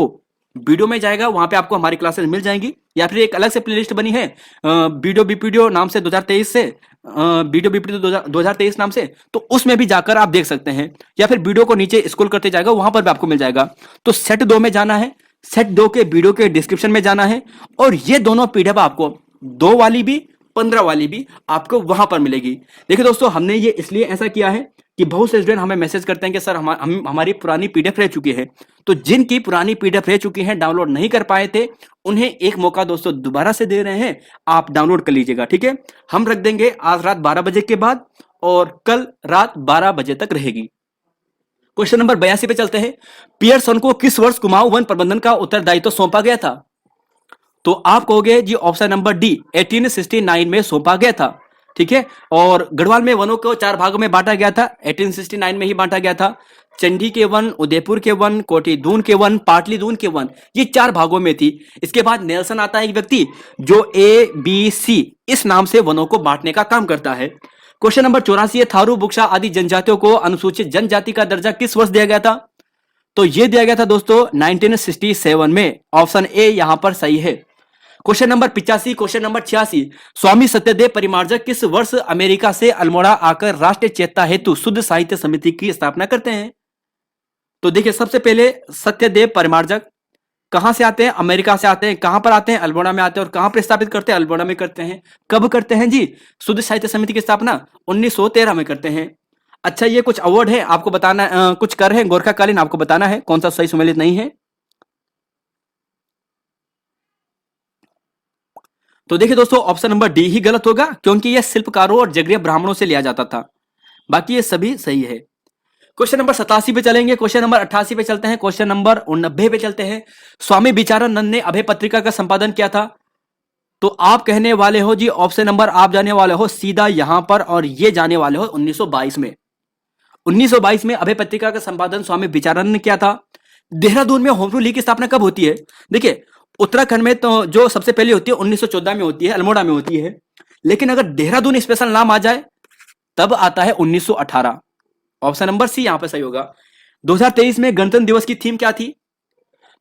वीडियो में जाएगा, वहां पे आपको हमारी क्लासेस मिल जाएंगी। या फिर एक अलग से प्लेलिस्ट बनी है वीडियो बीपीडियो नाम से 2023 से, वीडियो बीपीडियो 2023 नाम से, तो उसमें भी जाकर आप देख सकते हैं। या फिर वीडियो को नीचे स्क्रॉल करते जाएगा, वहां पर भी आपको मिल जाएगा। तो सेट 2 में जाना है, सेट 2 के वीडियो के डिस्क्रिप्शन में जाना है और ये दोनों पीडीएफ आपको 2 वाली भी 15 वाली भी आपको वहां पर मिलेगी। देखिए दोस्तों हमने ये इसलिए ऐसा किया है कि बहुत से स्टूडेंट हमें मैसेज करते हैं कि सर हमारी पुरानी पीडीएफ रह चुकी है। तो जिनकी पुरानी पीडीएफ रह चुकी है, डाउनलोड नहीं कर पाए थे, उन्हें एक मौका दोस्तों दोबारा से दे रहे हैं, आप डाउनलोड कर लीजिएगा, ठीक है। हम रख देंगे आज रात 12 बजे के बाद और कल रात 12 बजे तक रहेगी। क्वेश्चन नंबर 82 पे चलते हैं। पियरसन को किस वर्ष कुमाऊं वन प्रबंधन का उत्तरदायित्व सौंपा गया था? तो आप कहोगे जी ऑप्शन नंबर डी 1869 में सौंपा गया था, ठीक है। और गढ़वाल में वनों को 4 भागों में बांटा गया था, 1869 में ही बांटा गया था। चंडी के वन, उदयपुर के वन, कोटी दून के वन, पाटली दून के वन, ये 4 भागों में थी। इसके बाद नेल्सन आता है एक व्यक्ति जो ABC इस नाम से वनों को बांटने का काम करता है। क्वेश्चन नंबर 84 है थारू बुक्शा आदि जनजातियों को अनुसूचित जनजाति का दर्जा किस वर्ष दिया गया था? तो यह दिया गया था दोस्तों 1967 में। ऑप्शन ए यहां पर सही है। क्वेश्चन नंबर 85, क्वेश्चन नंबर 86, स्वामी सत्यदेव परिमार्जक किस वर्ष अमेरिका से अल्मोड़ा आकर राष्ट्रीय चेतना हेतु शुद्ध साहित्य समिति की स्थापना करते हैं? तो देखिए सबसे पहले सत्यदेव परिमार्जक कहां से आते हैं? अमेरिका से आते हैं। कहां पर आते हैं? अल्मोड़ा में आते हैं। और कहां पर स्थापित करते हैं? अल्मोड़ा में करते हैं। कब करते हैं जी शुद्ध साहित्य समिति की स्थापना? 1913 में करते हैं। अच्छा, ये कुछ अवार्ड है आपको बताना, कुछ कर है गोरखाकालीन, आपको बताना है कौन सा सही सुमेलित नहीं है। तो देखिए दोस्तों, ऑप्शन नंबर डी ही गलत होगा, क्योंकि यह शिल्पकारों और जगरिया ब्राह्मणों से लिया जाता था। बाकी ये सभी सही है। क्वेश्चन नंबर 87 पे चलेंगे। क्वेश्चन नंबर 88 पे चलते हैं। क्वेश्चन नंबर 89 पे चलते हैं। स्वामी विचारानंद ने अभय पत्रिका का संपादन किया था। तो आप कहने वाले हो जी ऑप्शन नंबर, आप जाने वाले हो सीधा यहां पर, और ये जाने वाले हो 1922 में। 1922 में अभय पत्रिका का संपादन स्वामी विचारानंद ने किया था। देहरादून में होम रूल लीग की स्थापना कब होती है? देखिए उत्तराखंड में तो जो सबसे पहले होती है 1914 में होती है, अल्मोड़ा में होती है। लेकिन अगर देहरादून स्पेशल नाम आ जाए तब आता है 1918। ऑप्शन नंबर सी यहां पर सही होगा। 2023 में गणतंत्र दिवस की थीम क्या थी?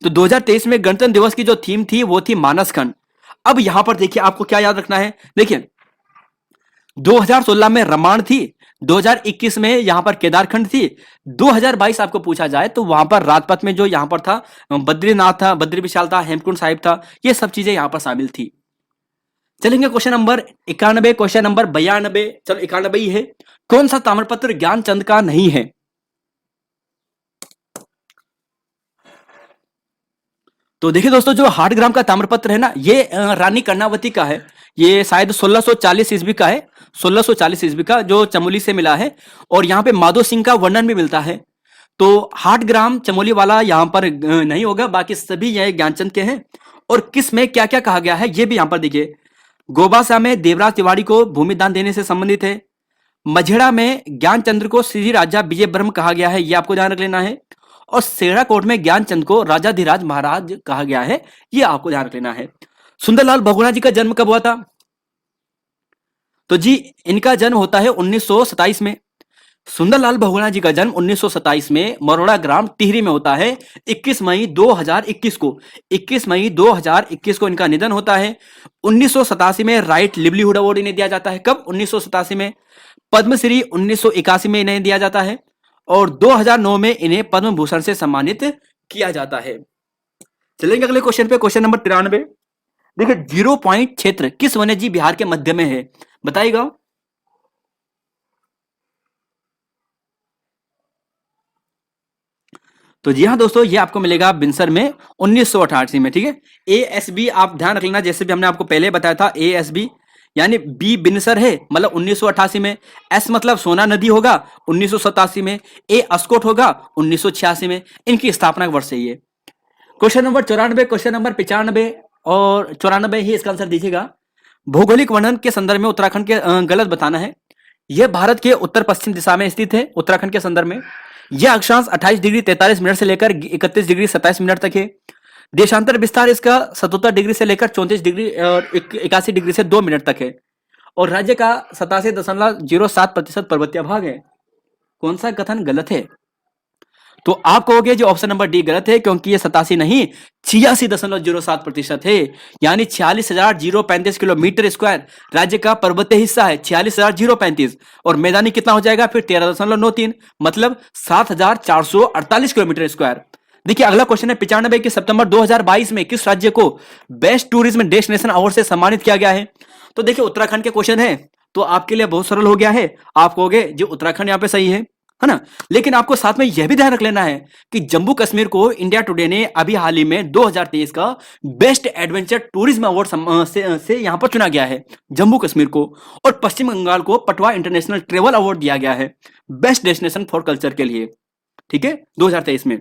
तो 2023 में गणतंत्र दिवस की जो थीम थी वो थी मानस खंड। अब यहां पर देखिए आपको क्या याद रखना है। देखिए 2016 में रामायण थी, 2021 में यहां पर केदारखंड थी, 2022 आपको पूछा जाए तो वहां पर राजपथ में जो यहां पर था बद्रीनाथ था, बद्री विशाल था, हेमकुंड साहिब था, ये सब चीजें यहां पर शामिल थी। चलेंगे क्वेश्चन नंबर 91, क्वेश्चन नंबर 92, चलो 91 ही है। कौन सा ताम्रपत्र ज्ञानचंद का नहीं है? तो देखिए दोस्तों, जो 8 ग्राम का ताम्रपत्र है ना, ये रानी कर्णावती का है। ये शायद 1640 ईस्वी का है, 1640 ईस्वी का, जो चमोली से मिला है। और यहाँ पे माधो सिंह का वर्णन भी मिलता है। तो 8 ग्राम चमोली वाला यहाँ पर नहीं होगा, बाकी सभी ये ज्ञानचंद के हैं। और किस में क्या क्या कहा गया है ये भी यहाँ पर देखिए। गोबासा में देवराज तिवारी को भूमि दान देने से संबंधित है। मझेड़ा में ज्ञानचंद्र को श्री राजा विजय ब्रह्म कहा गया है, ये आपको ध्यान रख लेना है। और सेड़ा कोट में ज्ञानचंद को राजाधिराज महाराज कहा गया है, ये आपको ध्यान रख लेना है। सुंदरलाल बहुगुणा जी का जन्म कब हुआ था? तो जी इनका जन्म होता है 1927 में। सुंदरलाल बहुगुणा जी का जन्म 1927 में मरोड़ा ग्राम टिहरी में होता है। 21 मई 2021 को 21 मई 2021 को इनका निधन होता है। 1987 में राइट लिवलीहुड अवार्ड इन्हें दिया जाता है। कब? 1987 में। पद्मश्री 1981 में इन्हें दिया जाता है। और 2009 में इन्हें पद्म भूषण से सम्मानित किया जाता है। चलेंगे अगले क्वेश्चन पे। Question number 93। देखिए 0 पॉइंट क्षेत्र किस वन्यजीव बिहार के मध्य में है? बताइएगा। तो जी हाँ दोस्तों, ये आपको मिलेगा बिनसर में 1988 में। ठीक है, ASB आप ध्यान रख लेना, जैसे भी हमने आपको पहले बताया था। ASB यानी बी बिनसर है, मतलब 1988 में। एस मतलब सोना नदी होगा 1987 में। ए अस्कोट होगा 1986 में। इनकी स्थापना का वर्ष है ये। क्वेश्चन नंबर 94, क्वेश्चन नंबर 95 और 94 ही इसका आंसर दीजिएगा। भौगोलिक वर्णन के संदर्भ में उत्तराखंड के गलत बताना है। यह भारत के उत्तर पश्चिम दिशा में स्थित है। उत्तराखंड के संदर्भ में यह अक्षांश 28 डिग्री 43 मिनट से लेकर 31 डिग्री 27 मिनट तक है। देशांतर विस्तार इसका 77 डिग्री से लेकर 34 डिग्री और 81 डिग्री से 2 मिनट तक है। और राज्य का 87.07% पर्वतीय भाग है। कौन सा कथन गलत है? तो आप कहोगे जो ऑप्शन नंबर डी गलत है, क्योंकि ये 87 नहीं 86.07% है। यानी 46,035 किलोमीटर स्क्वायर राज्य का पर्वतीय हिस्सा है। 46,035 और मैदानी कितना हो जाएगा फिर 13.93, मतलब 7,448 किलोमीटर स्क्वायर। देखिए अगला क्वेश्चन है 95 कि सितंबर 2022 में किस राज्य को बेस्ट टूरिज्म डेस्टिनेशन अवार्ड से सम्मानित किया गया है? तो देखिए उत्तराखंड के क्वेश्चन है, तो आपके लिए बहुत सरल हो गया है। आप कहोगे जो उत्तराखंड यहाँ पे सही है ना। लेकिन आपको साथ में यह भी ध्यान रख लेना है कि जम्मू कश्मीर को इंडिया टुडे ने अभी हाल ही में 2023 का बेस्ट एडवेंचर टूरिज्म अवार्ड से यहां पर चुना गया है जम्मू कश्मीर को। और पश्चिम बंगाल को पटवा इंटरनेशनल ट्रेवल अवार्ड दिया गया है बेस्ट डेस्टिनेशन फॉर कल्चर के लिए। ठीक है, 2023 में।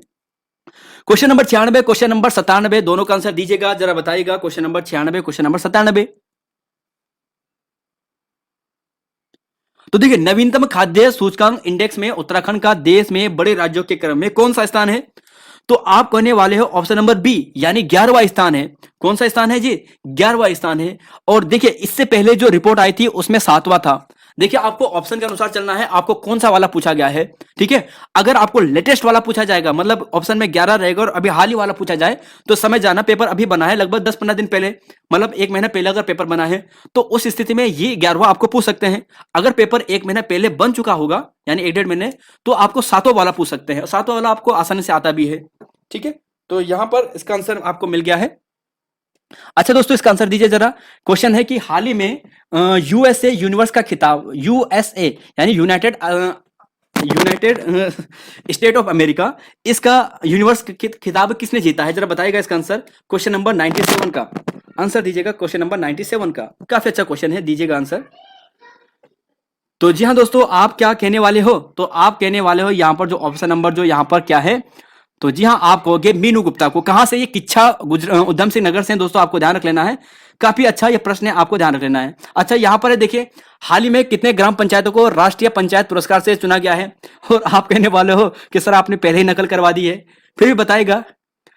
क्वेश्चन नंबर 96, क्वेश्चन नंबर 97, दोनों का आंसर दीजिएगा, जरा बताइएगा। Question number 96, question number 97। तो देखिए नवीनतम खाद्य सूचकांक इंडेक्स में उत्तराखंड का देश में बड़े राज्यों के क्रम में कौन सा स्थान है? तो आप कहने वाले हो ऑप्शन नंबर बी, यानी 11वां स्थान है। कौन सा स्थान है जी? 11वां स्थान है। और देखिए इससे पहले जो रिपोर्ट आई थी उसमें 7वां था। देखिए आपको ऑप्शन के अनुसार चलना है, आपको कौन सा वाला पूछा गया है, ठीक है। अगर आपको लेटेस्ट वाला पूछा जाएगा, मतलब ऑप्शन में 11 रहेगा और अभी हाल ही वाला पूछा जाए, तो समझ जाना पेपर अभी बना है लगभग 10-15 दिन पहले, मतलब 1 महीना पहले अगर पेपर बना है, तो उस स्थिति में ये 11वां आपको पूछ सकते हैं। अगर पेपर 1 महीना पहले बन चुका होगा, यानी 1-1.5 महीने, तो आपको 7वां वाला पूछ सकते हैं, 7वां वाला आपको आसानी से आता भी है, ठीक है। तो यहां पर इसका आंसर आपको मिल गया है। अच्छा दोस्तों, इसका आंसर दीजिए जरा। क्वेश्चन है कि हाल ही में यूएसए यूनिवर्स का खिताब, यूएसए यानी United United state of America, इसका यूनिवर्स खिताब किसने जीता है, जरा बताइएगा इसका आंसर। क्वेश्चन नंबर 97 का आंसर दीजिएगा, क्वेश्चन नंबर 97 का। काफी अच्छा क्वेश्चन है, दीजिएगा आंसर। तो जी हाँ दोस्तों, आप क्या कहने वाले हो, तो आप कहने वाले हो यहाँ पर जो ऑप्शन नंबर जो यहाँ पर क्या है, तो जी हाँ आप कहोगे मीनू गुप्ता को। कहां से, ये किच्छा उधम सिंह नगर से दोस्तों, आपको ध्यान रख लेना है। काफी अच्छा ये प्रश्न है, आपको ध्यान रख लेना है। अच्छा यहाँ पर है, देखिए हाल ही में कितने ग्राम पंचायतों को राष्ट्रीय पंचायत पुरस्कार से चुना गया है, और आप कहने वाले हो कि सर आपने पहले ही नकल करवा दी है। फिर भी बताएगा,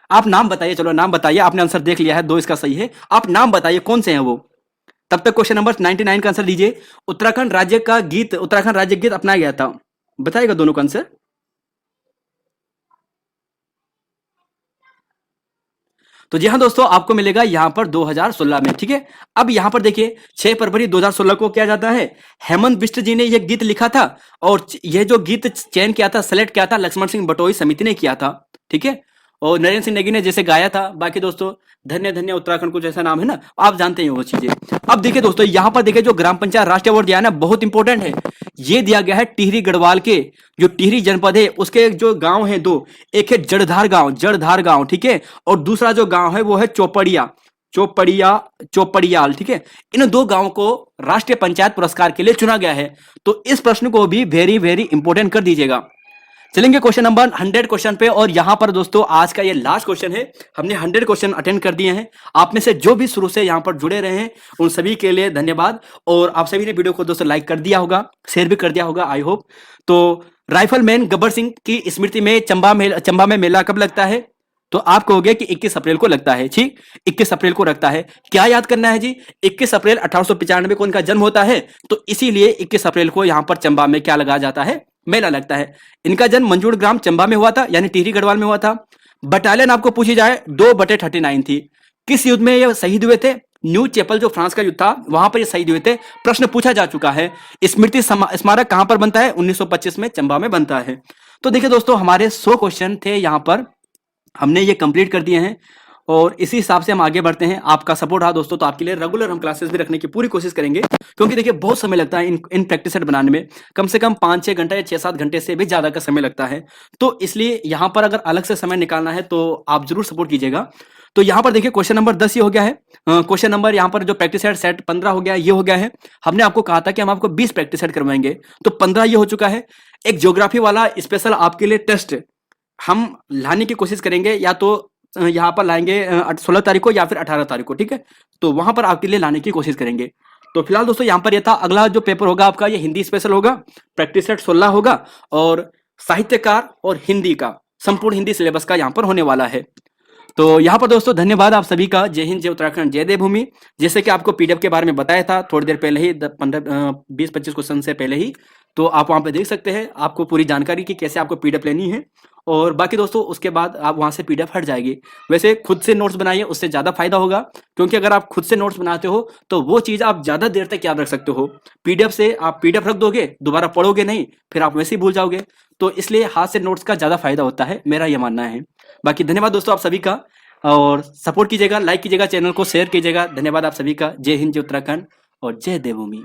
आप नाम बताइए, चलो नाम बताइए, आपने आंसर देख लिया है, 2 इसका सही है, आप नाम बताइए कौन से हैं वो। तब तक क्वेश्चन नंबर 99 का आंसर दीजिए। उत्तराखंड राज्य का गीत, उत्तराखंड राज्य गीत अपनाया गया था, बताइएगा दोनों का आंसर। तो जी हाँ दोस्तों, आपको मिलेगा यहाँ पर 2016 में, ठीक है। अब यहाँ पर देखिए 6 फरवरी 2016 को क्या जाता है, हेमंत बिष्ट जी ने यह गीत लिखा था, और यह जो गीत चयन किया था, सेलेक्ट किया था, लक्ष्मण सिंह बटोई समिति ने किया था, ठीक है। और नरेंद्र सिंह नेगी ने जैसे गाया था। बाकी दोस्तों धन्य धन्य उत्तराखंड को जैसा नाम है ना, आप जानते हैं वो चीजें। अब देखिए दोस्तों, यहाँ पर देखिए जो ग्राम पंचायत राष्ट्रीय अवार्ड दिया है ना, बहुत इंपॉर्टेंट है। ये दिया गया है टिहरी गढ़वाल के, जो टिहरी जनपद है उसके जो गांव है 2, एक है जड़धार गांव, ठीक है, और दूसरा जो गांव है वो है चौपड़ियाल, ठीक है। इन 2 गांवों को राष्ट्रीय पंचायत पुरस्कार के लिए चुना गया है। तो इस प्रश्न को भी वेरी वेरी इंपॉर्टेंट कर दीजिएगा। चलेंगे क्वेश्चन नंबर 100 क्वेश्चन पे, और यहां पर दोस्तों आज का ये लास्ट क्वेश्चन है। हमने 100 क्वेश्चन अटेंड कर दिए हैं। आप में से जो भी शुरू से यहां पर जुड़े रहे हैं उन सभी के लिए धन्यवाद। और आप सभी ने वीडियो को दोस्तों लाइक कर दिया होगा, शेयर भी कर दिया होगा, आई होप। तो राइफलमैन गब्बर सिंह की स्मृति में चंबा में मेला कब लगता है, तो आप कहोगे कि 21 अप्रैल को लगता है, ठीक, 21 अप्रैल को लगता है। क्या याद करना है जी, 21 अप्रैल 1895 को इनका जन्म होता है, तो इसीलिए 21 अप्रैल को यहां पर चंबा में क्या लगाया जाता है, मेला लगता है। इनका जन्म मंजूर ग्राम चंबा में हुआ था, यानी टिहरी गढ़वाल में हुआ था। बटालियन आपको पूछी जाए 2/39 थी। किस युद्ध में ये शहीद हुए थे, न्यू चैपल जो फ्रांस का युद्ध था वहां पर ये शहीद हुए थे, प्रश्न पूछा जा चुका है। स्मृति स्मारक कहां पर बनता है, 1925 में चंबा में बनता है। तो देखिए दोस्तों, हमारे 100 क्वेश्चन थे यहाँ पर, हमने ये कंप्लीट कर दिए हैं, और इसी हिसाब से हम आगे बढ़ते हैं। आपका सपोर्ट रहा दोस्तों, तो आपके लिए रेगुलर हम क्लासेस भी रखने की पूरी कोशिश करेंगे, क्योंकि देखिए बहुत समय लगता है इन प्रैक्टिस सेट बनाने में, कम से कम 5-6 घंटे या 6-7 घंटे से भी ज्यादा का समय लगता है। तो इसलिए यहाँ पर अगर अलग से समय निकालना है तो आप जरूर सपोर्ट कीजिएगा। तो यहाँ पर देखिए क्वेश्चन नंबर 10 ये हो गया है, क्वेश्चन नंबर यहाँ पर जो प्रैक्टिस सेट 15 हो गया, ये हो गया है। हमने आपको कहा था कि हम आपको 20 प्रैक्टिस सेट करवाएंगे, तो 15 ये हो चुका है। एक ज्योग्राफी वाला स्पेशल आपके लिए टेस्ट हम लाने की कोशिश करेंगे, या तो यहाँ पर लाएंगे 16 तारीख को या फिर 18 तारीख को, ठीक है। तो वहां पर आपके लिए लाने की कोशिश करेंगे। तो फिलहाल दोस्तों यहाँ पर यह था, अगला जो पेपर होगा आपका ये हिंदी स्पेशल होगा, प्रैक्टिस सेट 16 होगा, और साहित्यकार और हिंदी का संपूर्ण हिंदी सिलेबस का यहाँ पर होने वाला है। तो यहाँ पर दोस्तों धन्यवाद आप सभी का। जय हिंद, जय उत्तराखंड, जय देवभूमि। जैसे कि आपको पीडीएफ के बारे में बताया था थोड़ी देर पहले ही, 20-25 क्वेश्चन से पहले ही, तो आप वहां पे देख सकते हैं आपको पूरी जानकारी की कैसे आपको पीडीएफ लेनी है। और बाकी दोस्तों उसके बाद आप वहां से पीडीएफ हट जाएगी। वैसे खुद से नोट्स बनाइए, उससे ज्यादा फायदा होगा, क्योंकि अगर आप खुद से नोट्स बनाते हो तो वो चीज आप ज्यादा देर तक याद रख सकते हो। पीडीएफ से आप पीडीएफ रख दोगे, दोबारा पढ़ोगे नहीं, फिर आप वैसे ही भूल जाओगे। तो इसलिए हाथ से नोट्स का ज्यादा फायदा होता है, मेरा यह मानना है। बाकी धन्यवाद दोस्तों आप सभी का, और सपोर्ट कीजिएगा, लाइक कीजिएगा, चैनल को शेयर कीजिएगा। धन्यवाद आप सभी का। जय हिंद, जय उत्तराखंड और जय देवभूमि।